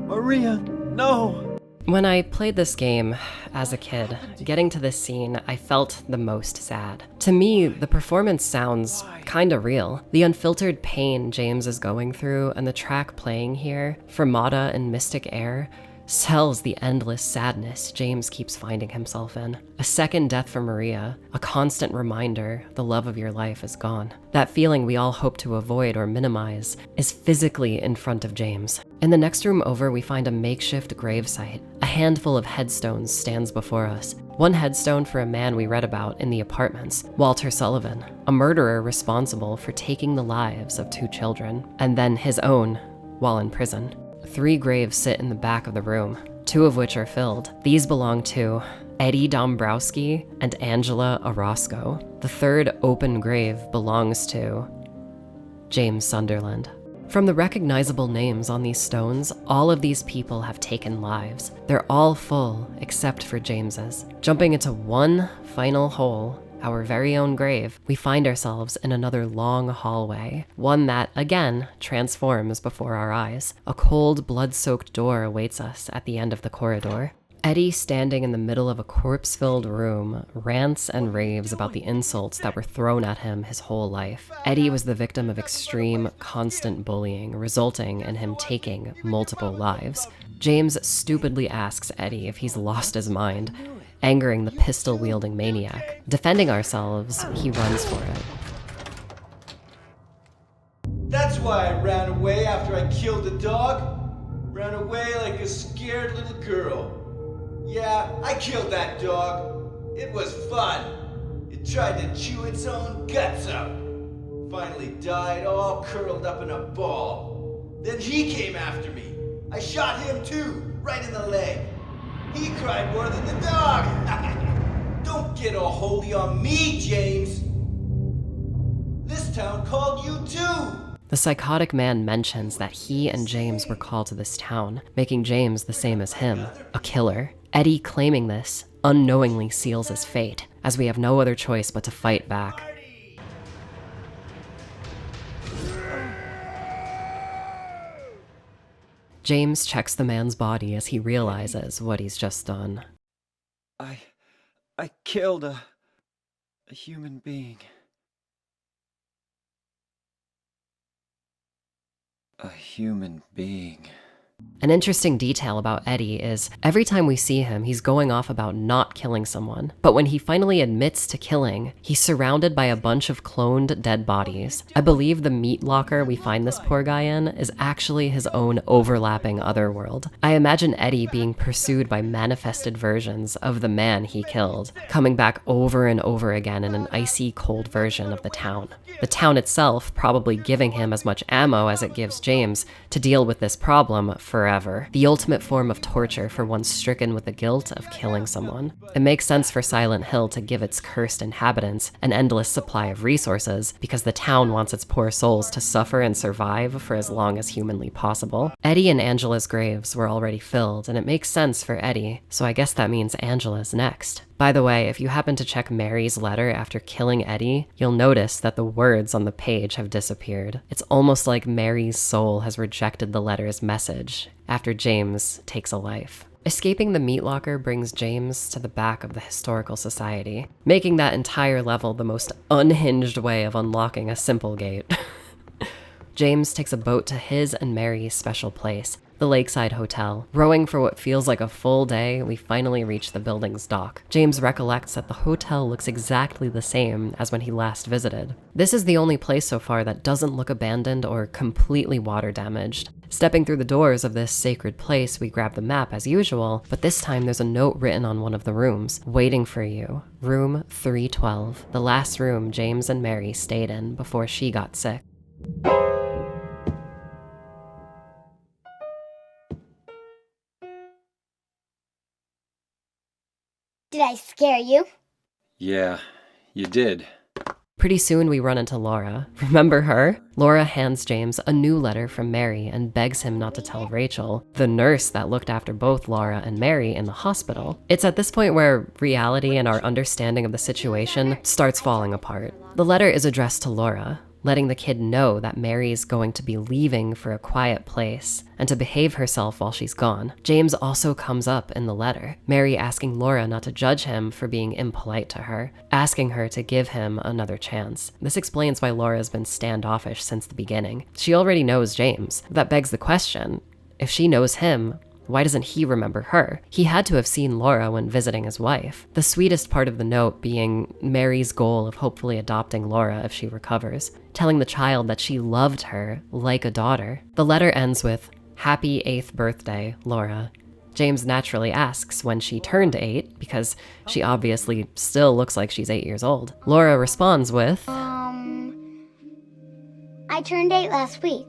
Maria, no! When I played this game as a kid, getting to this scene, I felt the most sad. To me, the performance sounds kinda real. The unfiltered pain James is going through and the track playing here, Fermata and Mystic Air, sells the endless sadness James keeps finding himself in. A second death for Maria, a constant reminder the love of your life is gone. That feeling we all hope to avoid or minimize is physically in front of James. In the next room over, we find a makeshift gravesite. A handful of headstones stands before us. One headstone for a man we read about in the apartments, Walter Sullivan, a murderer responsible for taking the lives of 2 children, and then his own while in prison. 3 graves sit in the back of the room, 2 of which are filled. These belong to Eddie Dombrowski and Angela Orozco. The 3rd open grave belongs to James Sunderland. From the recognizable names on these stones, all of these people have taken lives. They're all full except for James's. Jumping into one final hole, our very own grave, we find ourselves in another long hallway, one that, again, transforms before our eyes. A cold, blood-soaked door awaits us at the end of the corridor. Eddie, standing in the middle of a corpse-filled room, rants and raves about the insults that were thrown at him his whole life. Eddie was the victim of extreme, constant bullying, resulting in him taking multiple lives. James stupidly asks Eddie if he's lost his mind, angering the pistol-wielding maniac. Defending ourselves, he runs for it. That's why I ran away after I killed the dog. Ran away like a scared little girl. Yeah, I killed that dog. It was fun. It tried to chew its own guts out. Finally died all curled up in a ball. Then he came after me. I shot him too, right in the leg. He cried more than the dog. Don't get all holy on me, James. This town called you too. The psychotic man mentions that he and James were called to this town, making James the same as him, a killer. Eddie, claiming this, unknowingly seals his fate, as we have no other choice but to fight back. James checks the man's body as he realizes what he's just done. I killed a human being. A human being. An interesting detail about Eddie is every time we see him, he's going off about not killing someone. But when he finally admits to killing, he's surrounded by a bunch of cloned dead bodies. I believe the meat locker we find this poor guy in is actually his own overlapping otherworld. I imagine Eddie being pursued by manifested versions of the man he killed, coming back over and over again in an icy cold version of the town. The town itself probably giving him as much ammo as it gives James to deal with this problem forever. The ultimate form of torture for one stricken with the guilt of killing someone. It makes sense for Silent Hill to give its cursed inhabitants an endless supply of resources because the town wants its poor souls to suffer and survive for as long as humanly possible. Eddie and Angela's graves were already filled, and it makes sense for Eddie, so I guess that means Angela's next. By the way, if you happen to check Mary's letter after killing Eddie, you'll notice that the words on the page have disappeared. It's almost like Mary's soul has rejected the letter's message after James takes a life. Escaping the meat locker brings James to the back of the Historical Society, making that entire level the most unhinged way of unlocking a simple gate. James takes a boat to his and Mary's special place. the Lakeside Hotel. Rowing for what feels like a full day, we finally reach the building's dock. James recollects that the hotel looks exactly the same as when he last visited. This is the only place so far that doesn't look abandoned or completely water damaged. Stepping through the doors of this sacred place, we grab the map as usual, but this time there's a note written on one of the rooms, waiting for you. Room 312, the last room James and Mary stayed in before she got sick. Did I scare you? Yeah, you did. Pretty soon we run into Laura. Remember her? Laura hands James a new letter from Mary and begs him not to tell Rachel, the nurse that looked after both Laura and Mary in the hospital. It's at this point where reality and our understanding of the situation starts falling apart. The letter is addressed to Laura, letting the kid know that Mary's going to be leaving for a quiet place and to behave herself while she's gone. James also comes up in the letter, Mary asking Laura not to judge him for being impolite to her, asking her to give him another chance. This explains why Laura's been standoffish since the beginning. She already knows James. That begs the question, if she knows him, why doesn't he remember her? He had to have seen Laura when visiting his wife. The sweetest part of the note being Mary's goal of hopefully adopting Laura if she recovers, telling the child that she loved her like a daughter. The letter ends with, "Happy 8th birthday, Laura." James naturally asks when she turned 8, because she obviously still looks like she's 8 years old. Laura responds with, I turned 8 last week.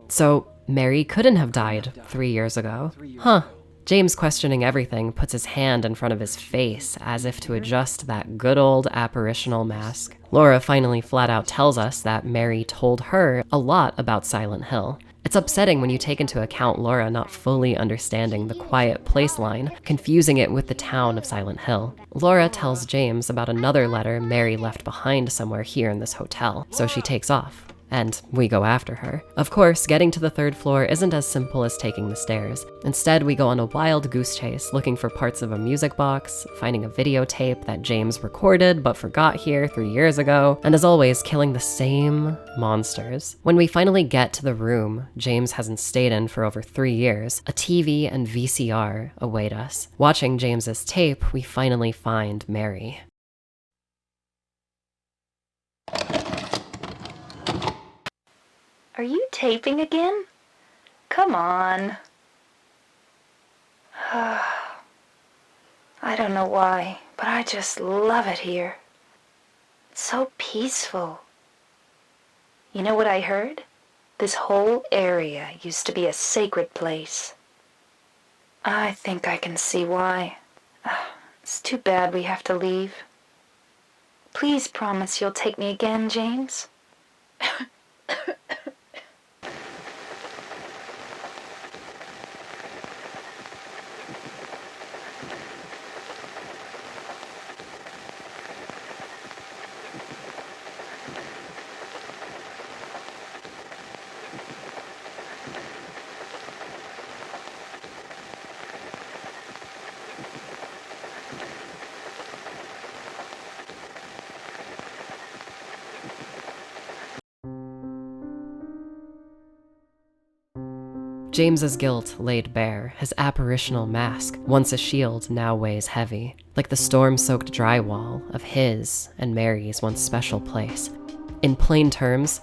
So Mary couldn't have died 3 years ago. Huh. James, questioning everything, puts his hand in front of his face as if to adjust that good old apparitional mask. Laura finally flat out tells us that Mary told her a lot about Silent Hill. It's upsetting when you take into account Laura not fully understanding the quiet place line, confusing it with the town of Silent Hill. Laura tells James about another letter Mary left behind somewhere here in this hotel, so she takes off. And we go after her. Of course, getting to the 3rd floor isn't as simple as taking the stairs. Instead, we go on a wild goose chase, looking for parts of a music box, finding a videotape that James recorded but forgot here 3 years ago, and as always, killing the same monsters. When we finally get to the room James hasn't stayed in for over 3 years, a TV and VCR await us. Watching James's tape, we finally find Mary. Are you taping again? Come on. I don't know why, but I just love it here. It's so peaceful. You know what I heard? This whole area used to be a sacred place. I think I can see why. It's too bad we have to leave. Please promise you'll take me again, James. James's guilt laid bare, his apparitional mask, once a shield, now weighs heavy, like the storm-soaked drywall of his and Mary's once special place. In plain terms,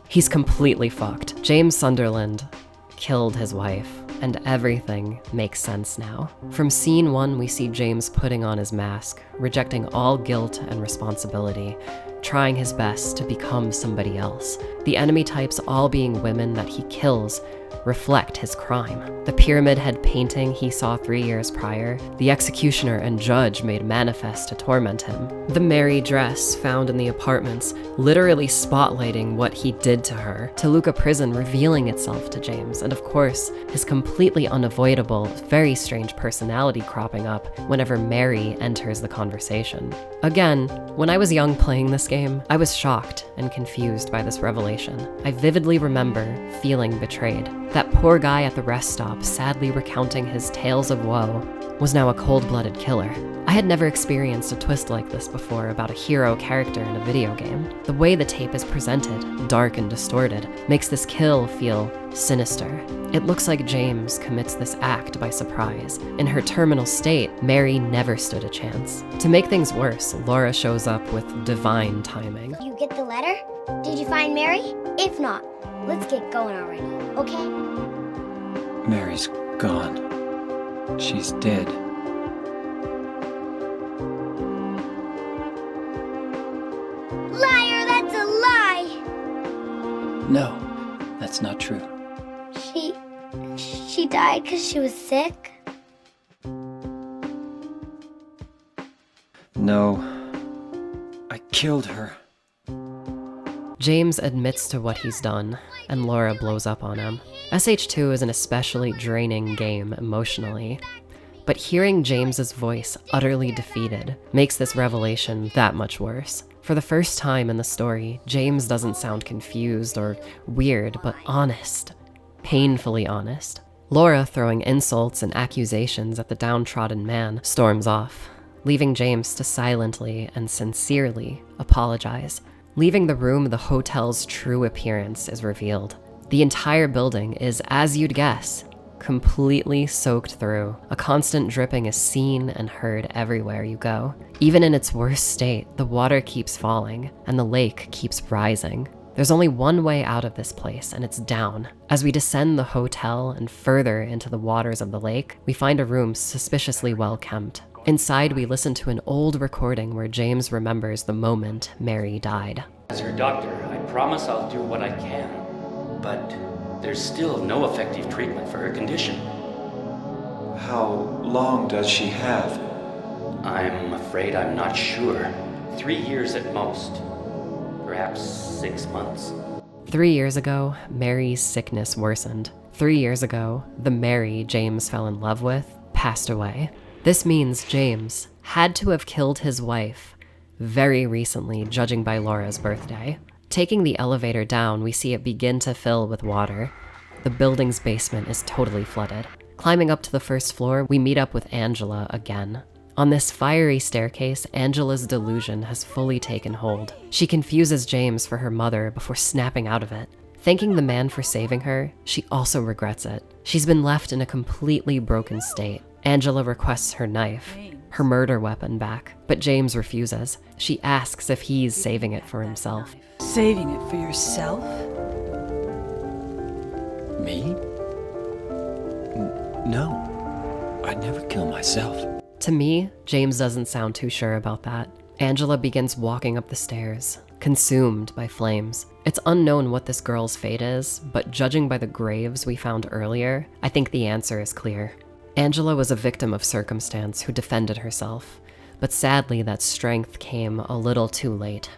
he's completely fucked. James Sunderland killed his wife, and everything makes sense now. From scene 1, we see James putting on his mask, rejecting all guilt and responsibility, trying his best to become somebody else. The enemy types all being women that he kills reflect his crime. The pyramid head painting he saw 3 years prior, the executioner and judge made manifest to torment him. The Mary dress found in the apartments, literally spotlighting what he did to her. Toluca prison revealing itself to James, and of course, his completely unavoidable, very strange personality cropping up whenever Mary enters the conversation. Again, when I was young playing this game, I was shocked and confused by this revelation. I vividly remember feeling betrayed. That poor guy at the rest stop, sadly recounting his tales of woe, was now a cold-blooded killer. I had never experienced a twist like this before about a hero character in a video game. The way the tape is presented, dark and distorted, makes this kill feel sinister. It looks like James commits this act by surprise. In her terminal state, Mary never stood a chance. To make things worse, Laura shows up with divine timing. You get the letter? Did you find Mary? If not, let's get going already, okay? Mary's gone. She's dead. Liar, that's a lie! No, that's not true. She died because she was sick? No, I killed her. James admits to what he's done, and Laura blows up on him. SH2 is an especially draining game emotionally, but hearing James's voice utterly defeated makes this revelation that much worse. For the first time in the story, James doesn't sound confused or weird, but honest. Painfully honest. Laura, throwing insults and accusations at the downtrodden man, storms off, leaving James to silently and sincerely apologize. Leaving the room, the hotel's true appearance is revealed. The entire building is, as you'd guess, completely soaked through. A constant dripping is seen and heard everywhere you go. Even in its worst state, the water keeps falling, and the lake keeps rising. There's only one way out of this place, and it's down. As we descend the hotel and further into the waters of the lake, we find a room suspiciously well kept. Inside, we listen to an old recording where James remembers the moment Mary died. As her doctor, I promise I'll do what I can, but there's still no effective treatment for her condition. How long does she have? I'm afraid I'm not sure. 3 years at most. Perhaps 6 months. 3 years ago, Mary's sickness worsened. 3 years ago, the Mary James fell in love with passed away. This means James had to have killed his wife very recently, judging by Laura's birthday. Taking the elevator down, we see it begin to fill with water. The building's basement is totally flooded. Climbing up to the first floor, we meet up with Angela again. On this fiery staircase, Angela's delusion has fully taken hold. She confuses James for her mother before snapping out of it. Thanking the man for saving her, she also regrets it. She's been left in a completely broken state. Angela requests her knife, her murder weapon back, but James refuses. She asks if he's saving it for himself. Saving it for yourself? Me? No, I'd never kill myself. To me, James doesn't sound too sure about that. Angela begins walking up the stairs, consumed by flames. It's unknown what this girl's fate is, but judging by the graves we found earlier, I think the answer is clear. Angela was a victim of circumstance who defended herself, but sadly that strength came a little too late.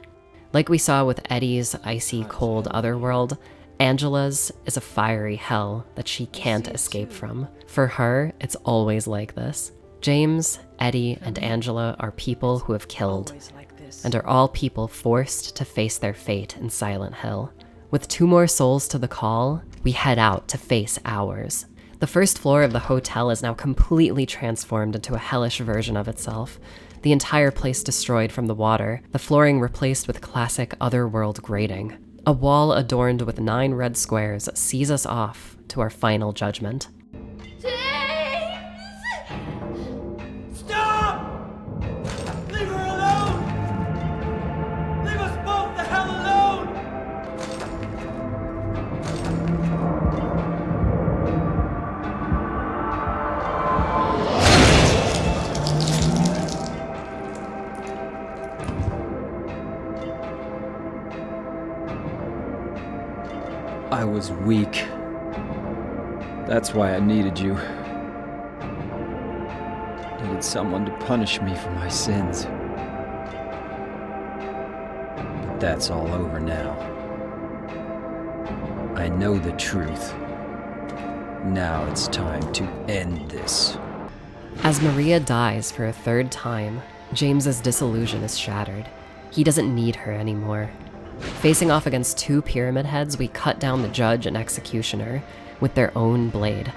Like we saw with Eddie's icy cold otherworld, Angela's is a fiery hell that she can't escape from. For her, it's always like this. James, Eddie, and Angela are people who have killed, and are all people forced to face their fate in Silent Hill. With 2 more souls to the call, we head out to face ours. The first floor of the hotel is now completely transformed into a hellish version of itself. The entire place destroyed from the water, the flooring replaced with classic otherworld grating. A wall adorned with 9 red squares sees us off to our final judgment. Stop! Leave her alone! Leave us both the hell alone! I was weak. That's why I needed you. Needed someone to punish me for my sins. But that's all over now. I know the truth. Now it's time to end this. As Maria dies for a 3rd time, James's disillusion is shattered. He doesn't need her anymore. Facing off against 2 pyramid heads, we cut down the judge and executioner, with their own blade.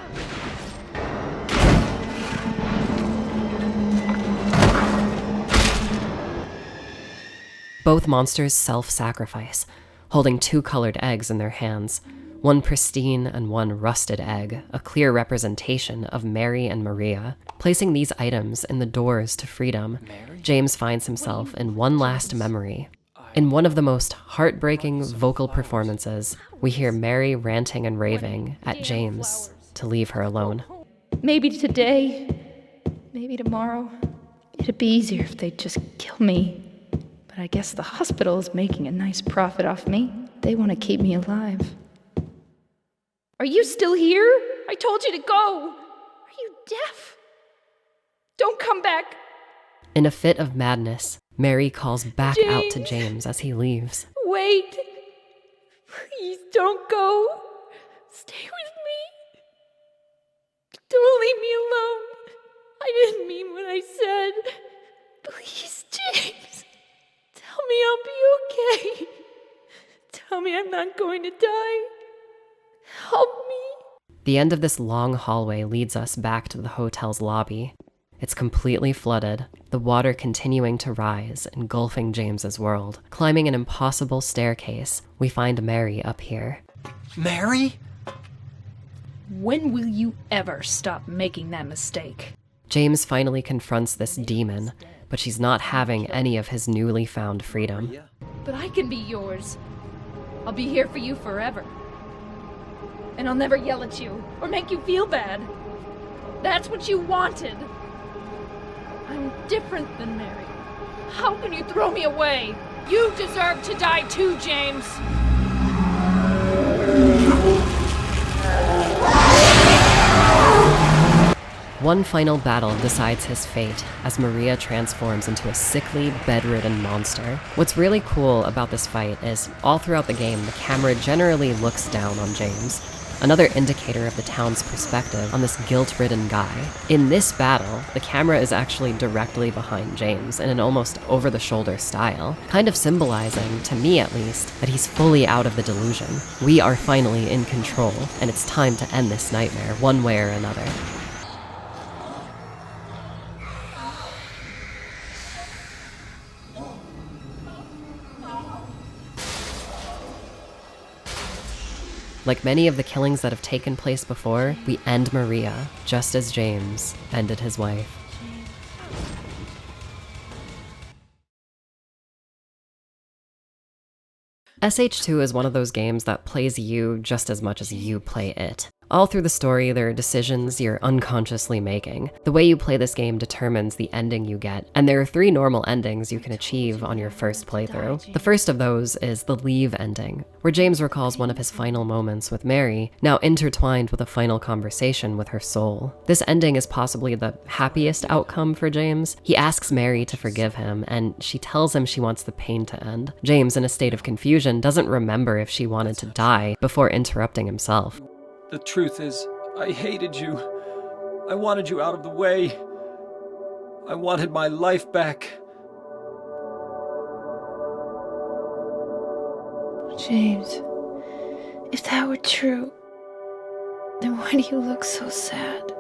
Both monsters self-sacrifice, holding 2 colored eggs in their hands, one pristine and one rusted egg, a clear representation of Mary and Maria. Placing these items in the doors to freedom, James finds himself in one last memory. In one of the most heartbreaking vocal performances, we hear Mary ranting and raving at James to leave her alone. Maybe today, maybe tomorrow. It'd be easier if they'd just kill me. But I guess the hospital is making a nice profit off me. They want to keep me alive. Are you still here? I told you to go. Are you deaf? Don't come back. In a fit of madness, Mary calls back out to James as he leaves. Wait. Please don't go. Stay with me. Don't leave me alone. I didn't mean what I said. Please, James. Tell me I'll be okay. Tell me I'm not going to die. Help me. The end of this long hallway leads us back to the hotel's lobby. It's completely flooded, the water continuing to rise, engulfing James's world. Climbing an impossible staircase, we find Mary up here. Mary? When will you ever stop making that mistake? James finally confronts this demon, but she's not having any of his newly found freedom. But I can be yours. I'll be here for you forever. And I'll never yell at you or make you feel bad. That's what you wanted. I'm different than Mary. How can you throw me away? You deserve to die too, James. One final battle decides his fate as Maria transforms into a sickly, bedridden monster. What's really cool about this fight is all throughout the game, the camera generally looks down on James, another indicator of the town's perspective on this guilt-ridden guy. In this battle, the camera is actually directly behind James in an almost over-the-shoulder style, kind of symbolizing, to me at least, that he's fully out of the delusion. We are finally in control, and it's time to end this nightmare one way or another. Like many of the killings that have taken place before, we end Maria, just as James ended his wife. SH2 is one of those games that plays you just as much as you play it. All through the story, there are decisions you're unconsciously making. The way you play this game determines the ending you get, and there are 3 normal endings you can achieve on your first playthrough. The first of those is the leave ending, where James recalls one of his final moments with Mary, now intertwined with a final conversation with her soul. This ending is possibly the happiest outcome for James. He asks Mary to forgive him, and she tells him she wants the pain to end. James, in a state of confusion, doesn't remember if she wanted to die before interrupting himself. The truth is, I hated you. I wanted you out of the way. I wanted my life back. James, if that were true, then why do you look so sad?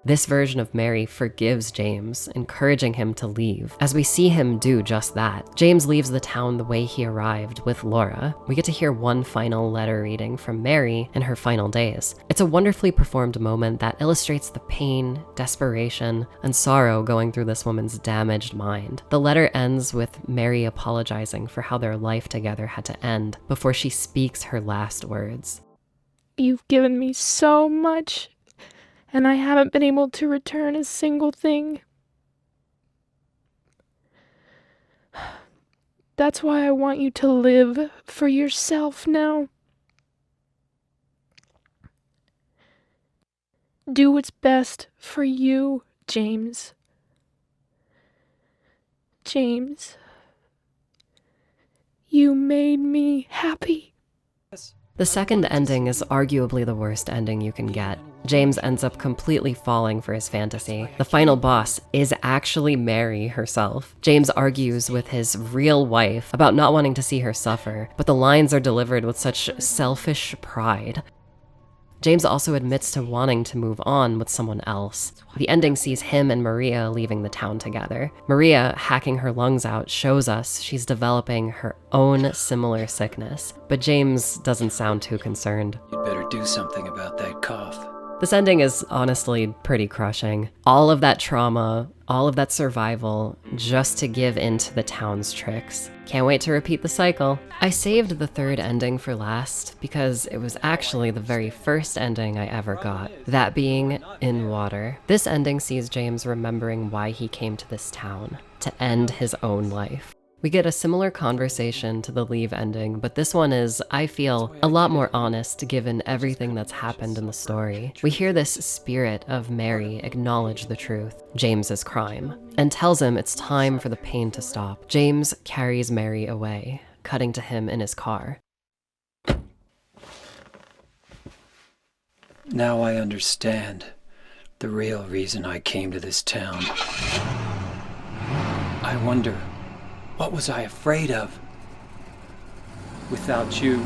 This version of Mary forgives James, encouraging him to leave. As we see him do just that, James leaves the town the way he arrived, with Laura. We get to hear one final letter reading from Mary in her final days. It's a wonderfully performed moment that illustrates the pain, desperation, and sorrow going through this woman's damaged mind. The letter ends with Mary apologizing for how their life together had to end before she speaks her last words. You've given me so much, and I haven't been able to return a single thing. That's why I want you to live for yourself now. Do what's best for you, James. James, you made me happy. The second ending is arguably the worst ending you can get. James ends up completely falling for his fantasy. The final boss is actually Mary herself. James argues with his real wife about not wanting to see her suffer, but the lines are delivered with such selfish pride. James also admits to wanting to move on with someone else. The ending sees him and Maria leaving the town together. Maria, hacking her lungs out, shows us she's developing her own similar sickness, but James doesn't sound too concerned. You'd better do something about that cough. This ending is honestly pretty crushing. All of that trauma, all of that survival, just to give in to the town's tricks. Can't wait to repeat the cycle. I saved the third ending for last because it was actually the very first ending I ever got, that being In Water. This ending sees James remembering why he came to this town, to end his own life. We get a similar conversation to the Leave ending, but this one is, I feel, a lot more honest given everything that's happened in the story. We hear this spirit of Mary acknowledge the truth, James's crime, and tells him it's time for the pain to stop. James carries Mary away, cutting to him in his car. Now I understand the real reason I came to this town. I wonder, what was I afraid of? Without you,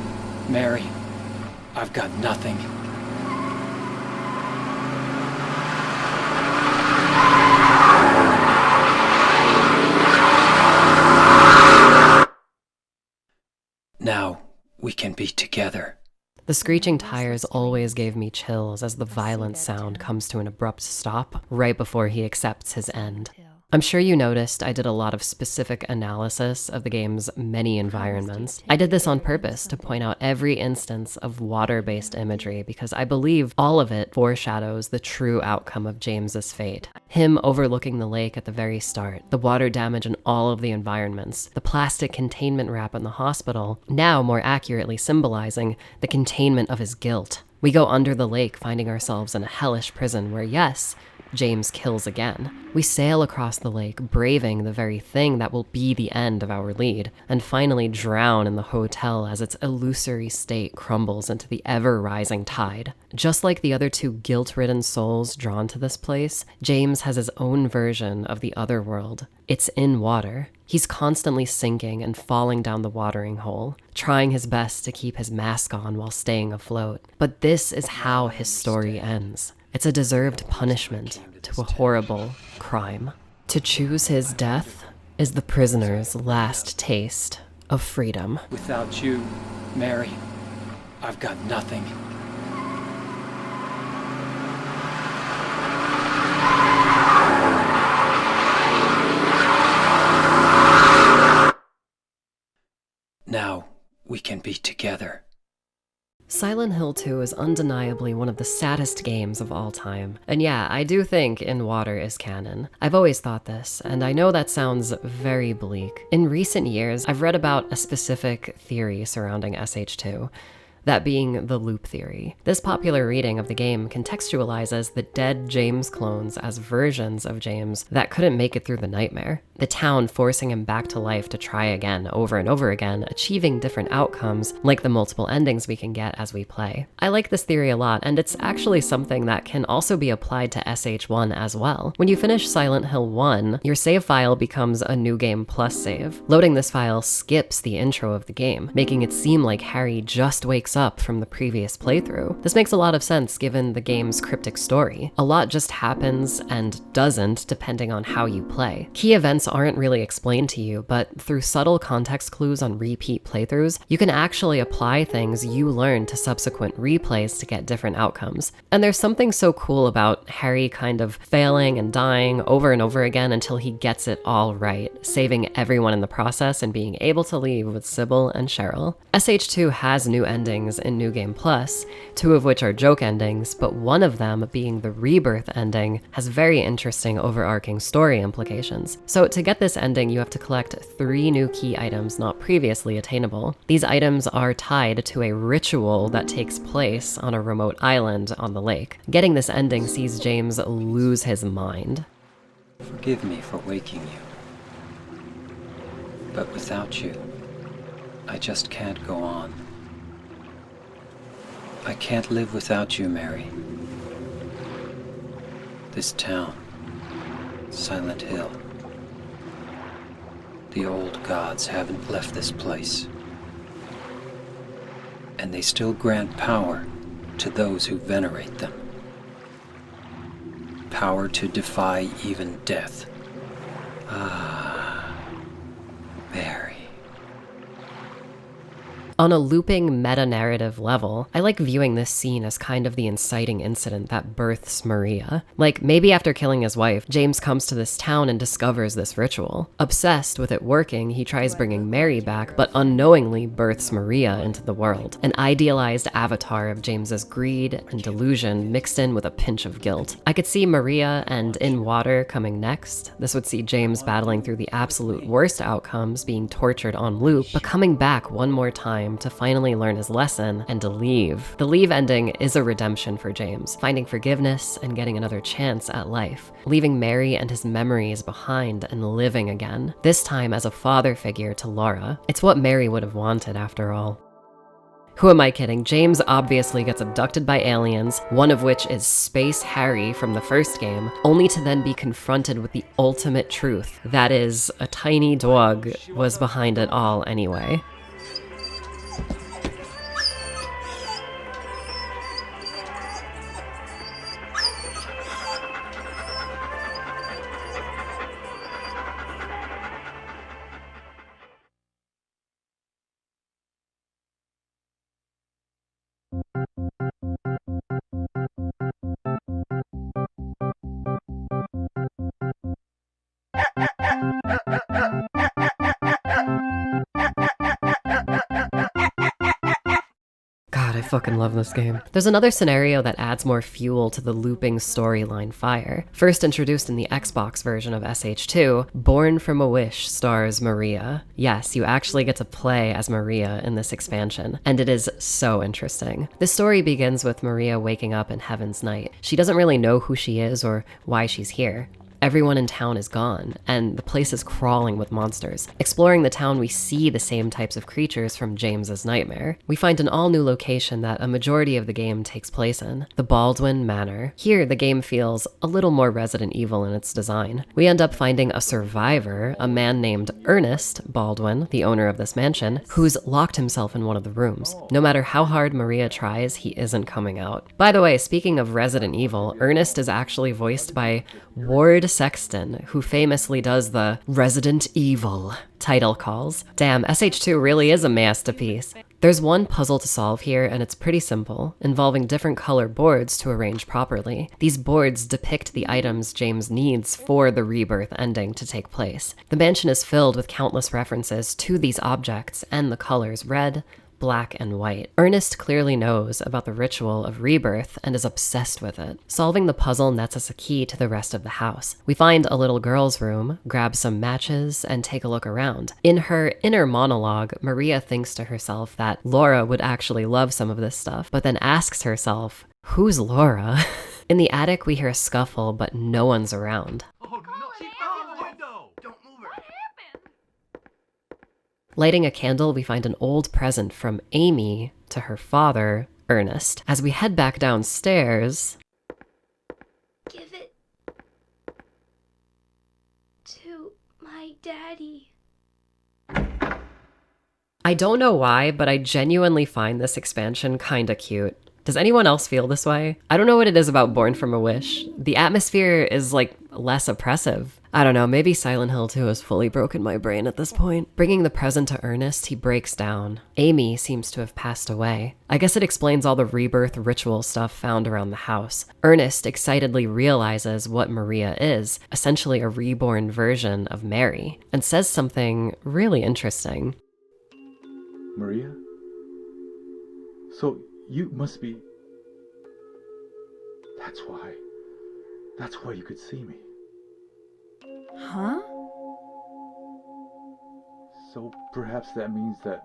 Mary, I've got nothing. Now we can be together. The screeching tires always gave me chills as the violent sound comes to an abrupt stop right before he accepts his end. I'm sure you noticed I did a lot of specific analysis of the game's many environments. I did this on purpose to point out every instance of water-based imagery because I believe all of it foreshadows the true outcome of James's fate. Him overlooking the lake at the very start, the water damage in all of the environments, the plastic containment wrap in the hospital, now more accurately symbolizing the containment of his guilt. We go under the lake, finding ourselves in a hellish prison where, yes, James kills again. We sail across the lake, braving the very thing that will be the end of our lead, and finally drown in the hotel as its illusory state crumbles into the ever-rising tide. Just like the other two guilt-ridden souls drawn to this place, James has his own version of the other world. It's in water. He's constantly sinking and falling down the watering hole, trying his best to keep his mask on while staying afloat. But this is how his story ends. It's a deserved punishment to a horrible crime. To choose his death is the prisoner's last taste of freedom. Without you, Mary, I've got nothing. Now we can be together. Silent Hill 2 is undeniably one of the saddest games of all time. And yeah, I do think In Water is canon. I've always thought this, and I know that sounds very bleak. In recent years, I've read about a specific theory surrounding SH2, that being the loop theory. This popular reading of the game contextualizes the dead James clones as versions of James that couldn't make it through the nightmare. The town forcing him back to life to try again, over and over again, achieving different outcomes, like the multiple endings we can get as we play. I like this theory a lot, and it's actually something that can also be applied to SH1 as well. When you finish Silent Hill 1, your save file becomes a New Game Plus save. Loading this file skips the intro of the game, making it seem like Harry just wakes up from the previous playthrough. This makes a lot of sense given the game's cryptic story. A lot just happens and doesn't depending on how you play. Key events aren't really explained to you, but through subtle context clues on repeat playthroughs, you can actually apply things you learn to subsequent replays to get different outcomes. And there's something so cool about Harry kind of failing and dying over and over again until he gets it all right, saving everyone in the process and being able to leave with Sybil and Cheryl. SH2 has new endings in New Game Plus, two of which are joke endings, but one of them, being the Rebirth ending, has very interesting overarching story implications. So to get this ending, you have to collect 3 new key items not previously attainable. These items are tied to a ritual that takes place on a remote island on the lake. Getting this ending sees James lose his mind. Forgive me for waking you. But without you, I just can't go on. I can't live without you, Mary. This town, Silent Hill. The old gods haven't left this place. And they still grant power to those who venerate them. Power to defy even death. Ah, Mary. On a looping meta-narrative level, I like viewing this scene as kind of the inciting incident that births Maria. Like, maybe after killing his wife, James comes to this town and discovers this ritual. Obsessed with it working, he tries bringing Mary back, but unknowingly births Maria into the world. An idealized avatar of James's greed and delusion mixed in with a pinch of guilt. I could see Maria and In Water coming next. This would see James battling through the absolute worst outcomes, being tortured on loop, but coming back one more time to finally learn his lesson and to leave. The leave ending is a redemption for James, finding forgiveness and getting another chance at life, leaving Mary and his memories behind and living again, this time as a father figure to Laura. It's what Mary would have wanted after all. Who am I kidding? James obviously gets abducted by aliens, one of which is Space Harry from the first game, only to then be confronted with the ultimate truth. That is, a tiny dog was behind it all anyway. God, I fucking love this game. There's another scenario that adds more fuel to the looping storyline fire. First introduced in the Xbox version of SH2, Born from a Wish stars Maria. Yes, you actually get to play as Maria in this expansion, and it is so interesting. The story begins with Maria waking up in Heaven's Night. She doesn't really know who she is or why she's here. Everyone in town is gone, and the place is crawling with monsters. Exploring the town, we see the same types of creatures from James's nightmare. We find an all-new location that a majority of the game takes place in, the Baldwin Manor. Here, the game feels a little more Resident Evil in its design. We end up finding a survivor, a man named Ernest Baldwin, the owner of this mansion, who's locked himself in one of the rooms. No matter how hard Maria tries, he isn't coming out. By the way, speaking of Resident Evil, Ernest is actually voiced by Ward Sexton, who famously does the Resident Evil title calls. Damn, SH2 really is a masterpiece. There's one puzzle to solve here, and it's pretty simple, involving different color boards to arrange properly. These boards depict the items James needs for the rebirth ending to take place. The mansion is filled with countless references to these objects and the colors red, black, and white. Ernest clearly knows about the ritual of rebirth and is obsessed with it. Solving the puzzle nets us a key to the rest of the house. We find a little girl's room, grab some matches, and take a look around. In her inner monologue, Maria thinks to herself that Laura would actually love some of this stuff, but then asks herself, who's Laura? In the attic, we hear a scuffle, but no one's around. Lighting a candle, we find an old present from Amy to her father, Ernest. As we head back downstairs... Give it to my daddy. I don't know why, but I genuinely find this expansion kinda cute. Does anyone else feel this way? I don't know what it is about Born from a Wish. The atmosphere is, like, less oppressive. I don't know, maybe Silent Hill 2 has fully broken my brain at this point. Bringing the present to Ernest, he breaks down. Amy seems to have passed away. I guess it explains all the rebirth ritual stuff found around the house. Ernest excitedly realizes what Maria is, essentially a reborn version of Mary, and says something really interesting. Maria? So you must be... That's why you could see me. Huh? So perhaps that means that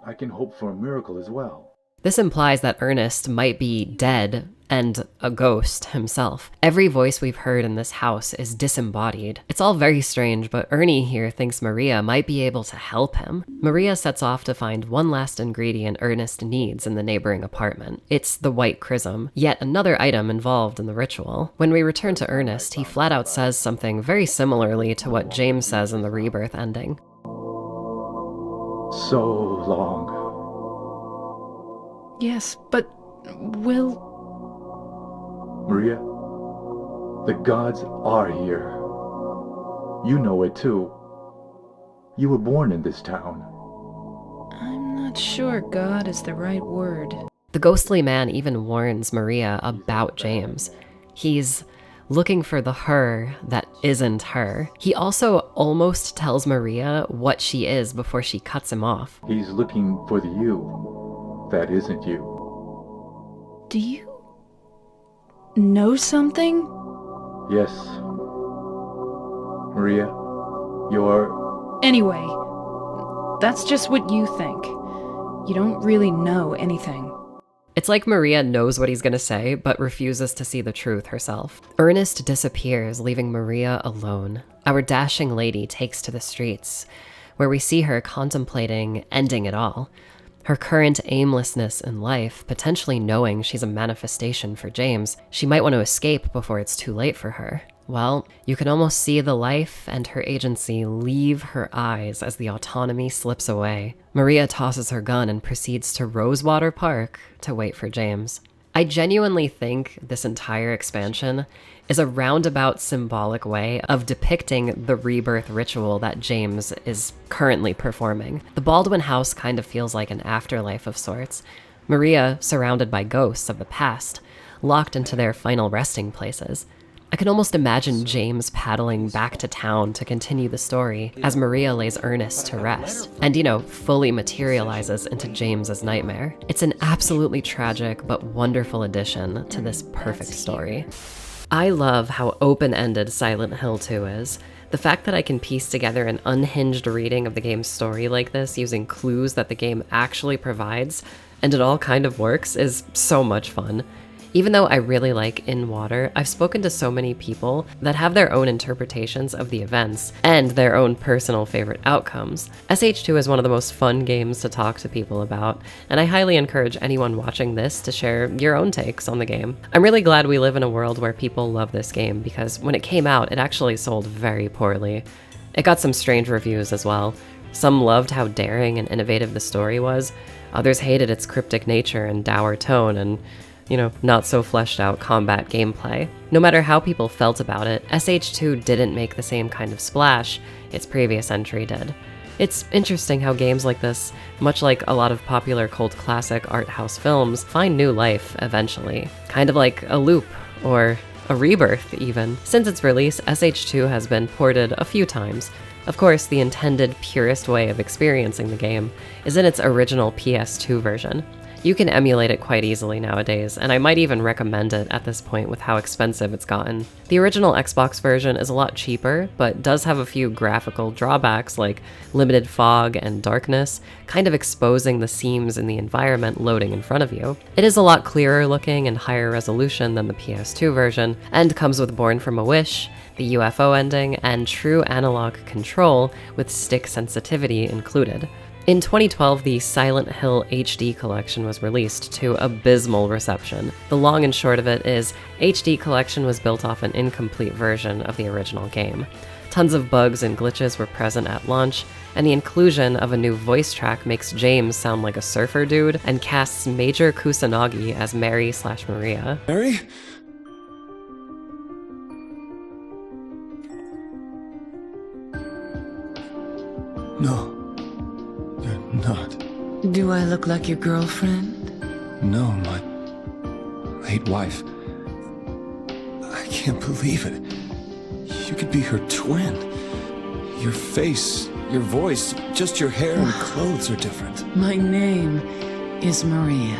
I can hope for a miracle as well. This implies that Ernest might be dead and a ghost himself. Every voice we've heard in this house is disembodied. It's all very strange, but Ernie here thinks Maria might be able to help him. Maria sets off to find one last ingredient Ernest needs in the neighboring apartment. It's the white chrism, yet another item involved in the ritual. When we return to Ernest, he flat out says something very similarly to what James says in the rebirth ending. So long. Yes, but Will... Maria, the gods are here. You know it too. You were born in this town. I'm not sure God is the right word. The ghostly man even warns Maria about James. He's looking for the her that isn't her. He also almost tells Maria what she is before she cuts him off. He's looking for the you that isn't you. Do you know something? Yes. Maria, you're... Anyway, that's just what you think. You don't really know anything. It's like Maria knows what he's gonna say, but refuses to see the truth herself. Ernest disappears, leaving Maria alone. Our dashing lady takes to the streets, where we see her contemplating ending it all. Her current aimlessness in life, potentially knowing she's a manifestation for James, she might want to escape before it's too late for her. Well, you can almost see the life and her agency leave her eyes as the autonomy slips away. Maria tosses her gun and proceeds to Rosewater Park to wait for James. I genuinely think this entire expansion is a roundabout symbolic way of depicting the rebirth ritual that James is currently performing. The Baldwin house kind of feels like an afterlife of sorts. Maria surrounded by ghosts of the past, locked into their final resting places. I can almost imagine James paddling back to town to continue the story as Maria lays Ernest to rest and, fully materializes into James's nightmare. It's an absolutely tragic but wonderful addition to this perfect story. I love how open-ended Silent Hill 2 is. The fact that I can piece together an unhinged reading of the game's story like this using clues that the game actually provides, and it all kind of works, is so much fun. Even though I really like In Water, I've spoken to so many people that have their own interpretations of the events and their own personal favorite outcomes. SH2 is one of the most fun games to talk to people about, and I highly encourage anyone watching this to share your own takes on the game. I'm really glad we live in a world where people love this game, because when it came out, it actually sold very poorly. It got some strange reviews as well. Some loved how daring and innovative the story was, others hated its cryptic nature and dour tone and not so fleshed out combat gameplay. No matter how people felt about it, SH2 didn't make the same kind of splash its previous entry did. It's interesting how games like this, much like a lot of popular cult classic art house films, find new life eventually. Kind of like a loop, or a rebirth even. Since its release, SH2 has been ported a few times. Of course, the intended purest way of experiencing the game is in its original PS2 version. You can emulate it quite easily nowadays, and I might even recommend it at this point with how expensive it's gotten. The original Xbox version is a lot cheaper, but does have a few graphical drawbacks like limited fog and darkness, kind of exposing the seams in the environment loading in front of you. It is a lot clearer looking and higher resolution than the PS2 version, and comes with Born from a Wish, the UFO ending, and true analog control with stick sensitivity included. In 2012, the Silent Hill HD Collection was released to abysmal reception. The long and short of it is, HD Collection was built off an incomplete version of the original game. Tons of bugs and glitches were present at launch, and the inclusion of a new voice track makes James sound like a surfer dude and casts Major Kusanagi as Mary/Maria. Mary? No. Not. Do I look like your girlfriend? No, my late wife. I can't believe it. You could be her twin. Your face, your voice, just your hair and clothes are different. My name is Maria.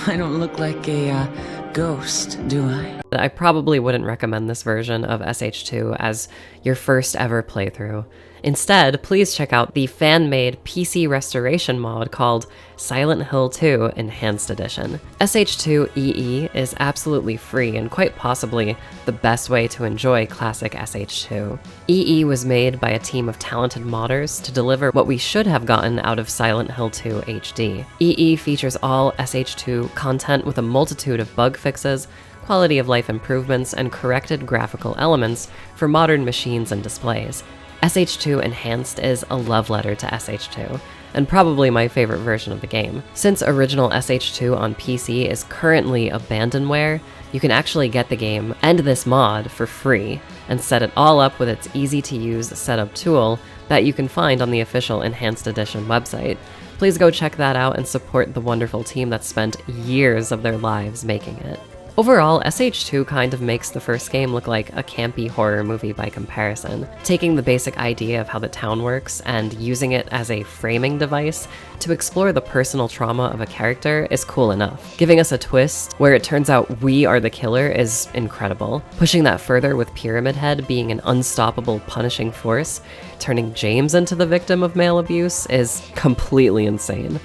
I don't look like a ghost, do I? I probably wouldn't recommend this version of SH2 as your first ever playthrough. Instead, please check out the fan-made PC restoration mod called Silent Hill 2 Enhanced Edition. SH2 EE is absolutely free and quite possibly the best way to enjoy classic SH2. EE was made by a team of talented modders to deliver what we should have gotten out of Silent Hill 2 HD. EE features all SH2 content with a multitude of bug fixes, quality of life improvements, and corrected graphical elements for modern machines and displays. SH2 Enhanced is a love letter to SH2. and probably my favorite version of the game. Since original SH2 on PC is currently abandonware, you can actually get the game and this mod for free, and set it all up with its easy-to-use setup tool that you can find on the official Enhanced Edition website. Please go check that out and support the wonderful team that spent years of their lives making it. Overall, SH2 kind of makes the first game look like a campy horror movie by comparison, taking the basic idea of how the town works and using it as a framing device to explore the personal trauma of a character is cool enough. Giving us a twist where it turns out we are the killer is incredible. Pushing that further with Pyramid Head being an unstoppable punishing force, turning James into the victim of male abuse is completely insane.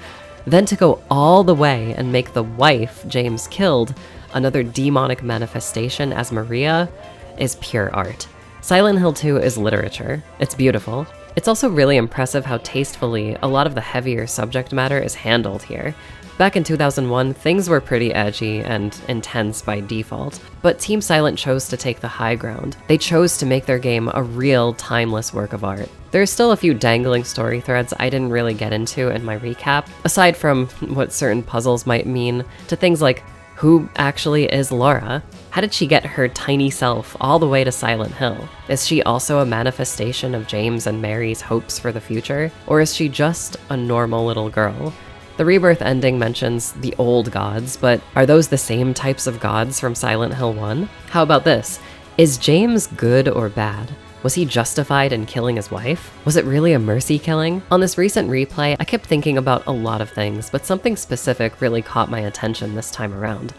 Then to go all the way and make the wife James killed another demonic manifestation as Maria is pure art. Silent Hill 2 is literature. It's beautiful. It's also really impressive how tastefully a lot of the heavier subject matter is handled here. Back in 2001, things were pretty edgy and intense by default, but Team Silent chose to take the high ground. They chose to make their game a real, timeless work of art. There's still a few dangling story threads I didn't really get into in my recap, aside from what certain puzzles might mean to things like, who actually is Laura? How did she get her tiny self all the way to Silent Hill? Is she also a manifestation of James and Mary's hopes for the future? Or is she just a normal little girl? The Rebirth ending mentions the old gods, but are those the same types of gods from Silent Hill 1? How about this? Is James good or bad? Was he justified in killing his wife? Was it really a mercy killing? On this recent replay, I kept thinking about a lot of things, but something specific really caught my attention this time around.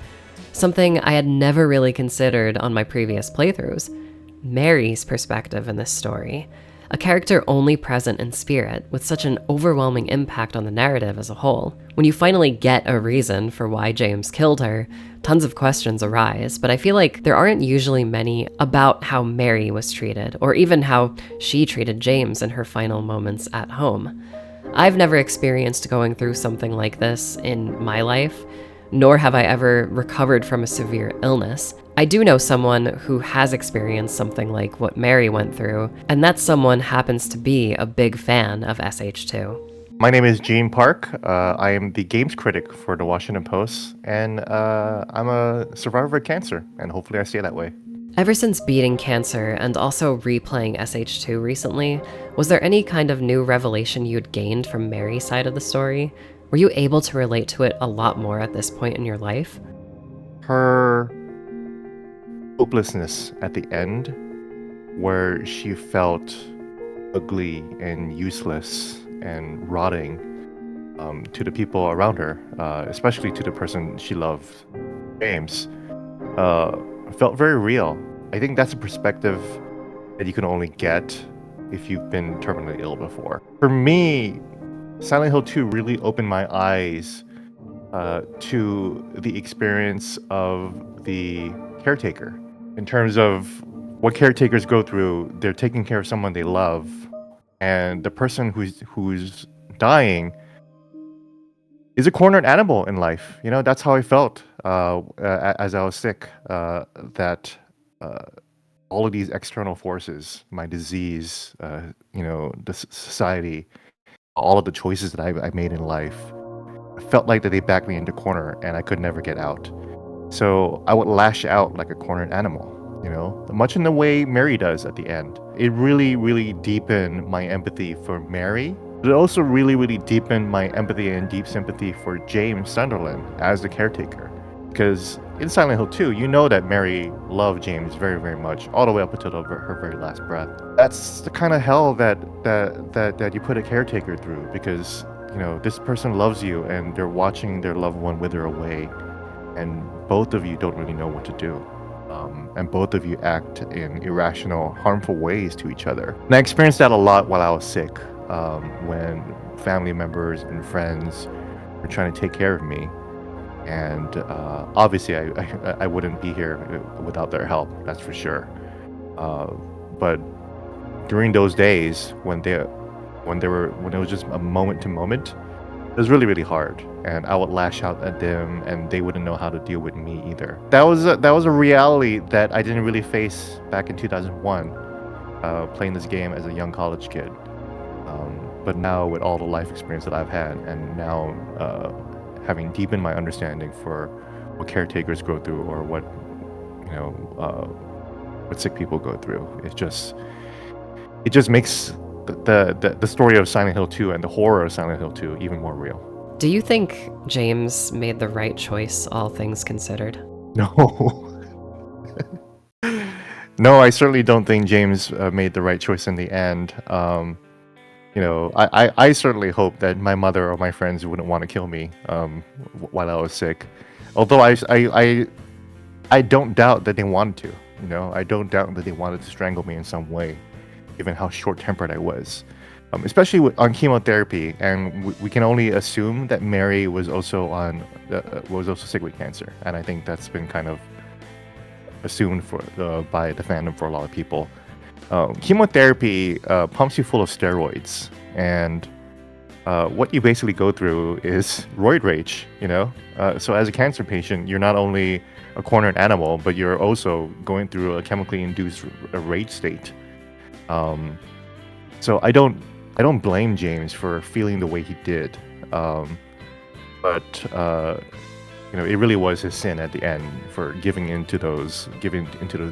Something I had never really considered on my previous playthroughs. Mary's perspective in this story. A character only present in spirit, with such an overwhelming impact on the narrative as a whole. When you finally get a reason for why James killed her, tons of questions arise, but I feel like there aren't usually many about how Mary was treated, or even how she treated James in her final moments at home. I've never experienced going through something like this in my life, nor have I ever recovered from a severe illness. I do know someone who has experienced something like what Mary went through, and that someone happens to be a big fan of SH2. My name is Gene Park. I am the games critic for the Washington Post, and I'm a survivor of cancer, and hopefully I stay that way. Ever since beating cancer and also replaying SH2 recently, was there any kind of new revelation you'd gained from Mary's side of the story? Were you able to relate to it a lot more at this point in your life? Her hopelessness at the end, where she felt ugly and useless and rotting to the people around her, especially to the person she loved, James, felt very real. I think that's a perspective that you can only get if you've been terminally ill before. For me, Silent Hill 2 really opened my eyes to the experience of the caretaker. In terms of what caretakers go through, they're taking care of someone they love, and the person who's dying is a cornered animal in life. You know, that's how I felt as I was sick, that all of these external forces, my disease, the society, all of the choices that I made in life, I felt like that they backed me into a corner and I could never get out. So I would lash out like a cornered animal, much in the way Mary does at the end. It really, really deepened my empathy for Mary. But it also really, really deepened my empathy and deep sympathy for James Sunderland as the caretaker. Because in Silent Hill 2, you know that Mary loved James very, very much, all the way up until her very last breath. That's the kind of hell that you put a caretaker through, because this person loves you and they're watching their loved one wither away, and both of you don't really know what to do. And both of you act in irrational, harmful ways to each other. And I experienced that a lot while I was sick, when family members and friends were trying to take care of me. And obviously I wouldn't be here without their help, that's for sure. But during those days when it was just a moment to moment, it was really, really hard, and I would lash out at them, and they wouldn't know how to deal with me either. That was a reality that I didn't really face back in 2001, playing this game as a young college kid. But now with all the life experience that I've had, and now having deepened my understanding for what caretakers go through, or what what sick people go through, it just makes the story of Silent Hill 2 and the horror of Silent Hill 2 even more real. Do you think James made the right choice, all things considered? No. No, I certainly don't think James made the right choice in the end. I certainly hope that my mother or my friends wouldn't want to kill me while I was sick. Although I don't doubt that they wanted to. I don't doubt that they wanted to strangle me in some way, given how short-tempered I was. Especially on chemotherapy, and we can only assume that Mary was also sick with cancer, and I think that's been kind of assumed by the fandom for a lot of people. Chemotherapy pumps you full of steroids, and what you basically go through is roid rage. So as a cancer patient, you're not only a cornered animal, but you're also going through a chemically induced rage state. So I don't blame James for feeling the way he did, but it really was his sin at the end for giving into those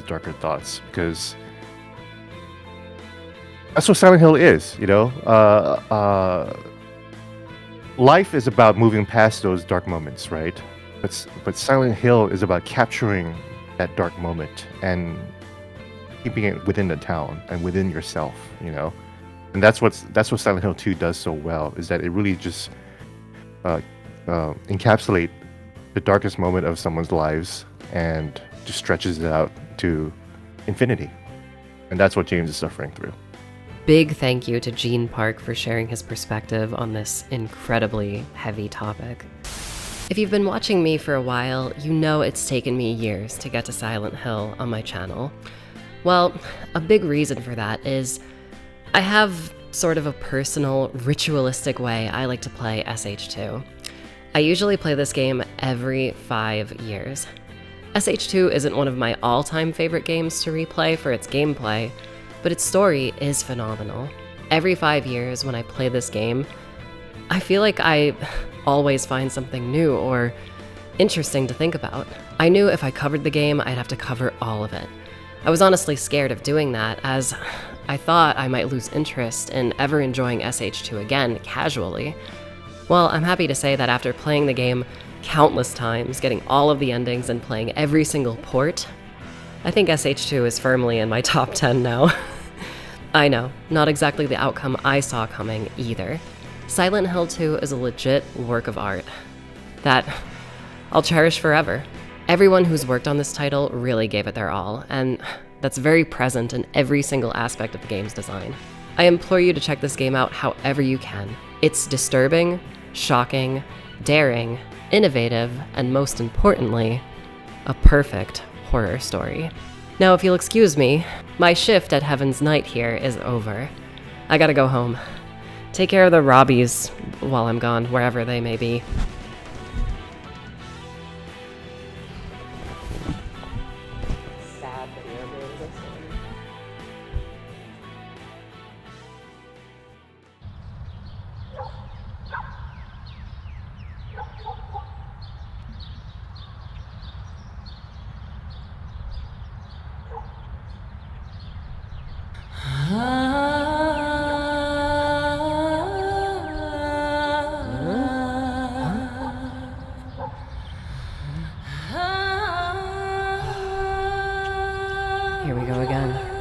darker thoughts, because that's what Silent Hill is. Life is about moving past those dark moments, right? But Silent Hill is about capturing that dark moment and keeping it within the town and within yourself. And that's what Silent Hill 2 does so well, is that it really just encapsulate the darkest moment of someone's lives and just stretches it out to infinity. And that's what James is suffering through. Big thank you to Gene Park for sharing his perspective on this incredibly heavy topic. If you've been watching me for a while, you know it's taken me years to get to Silent Hill on my channel. Well, a big reason for that is I have sort of a personal, ritualistic way I like to play SH2. I usually play this game every 5 years. SH2 isn't one of my all-time favorite games to replay for its gameplay, but its story is phenomenal. Every 5 years when I play this game, I feel like I always find something new or interesting to think about. I knew if I covered the game, I'd have to cover all of it. I was honestly scared of doing that, as I thought I might lose interest in ever enjoying SH2 again casually. Well, I'm happy to say that after playing the game countless times, getting all of the endings and playing every single port, I think SH2 is firmly in my top 10 now. I know, not exactly the outcome I saw coming either. Silent Hill 2 is a legit work of art that I'll cherish forever. Everyone who's worked on this title really gave it their all, and that's very present in every single aspect of the game's design. I implore you to check this game out however you can. It's disturbing, shocking, daring, innovative, and most importantly, a perfect horror story. Now, if you'll excuse me, my shift at Heaven's Night here is over. I gotta go home. Take care of the Robbies while I'm gone, wherever they may be. Sad video games, this one. Here we go again.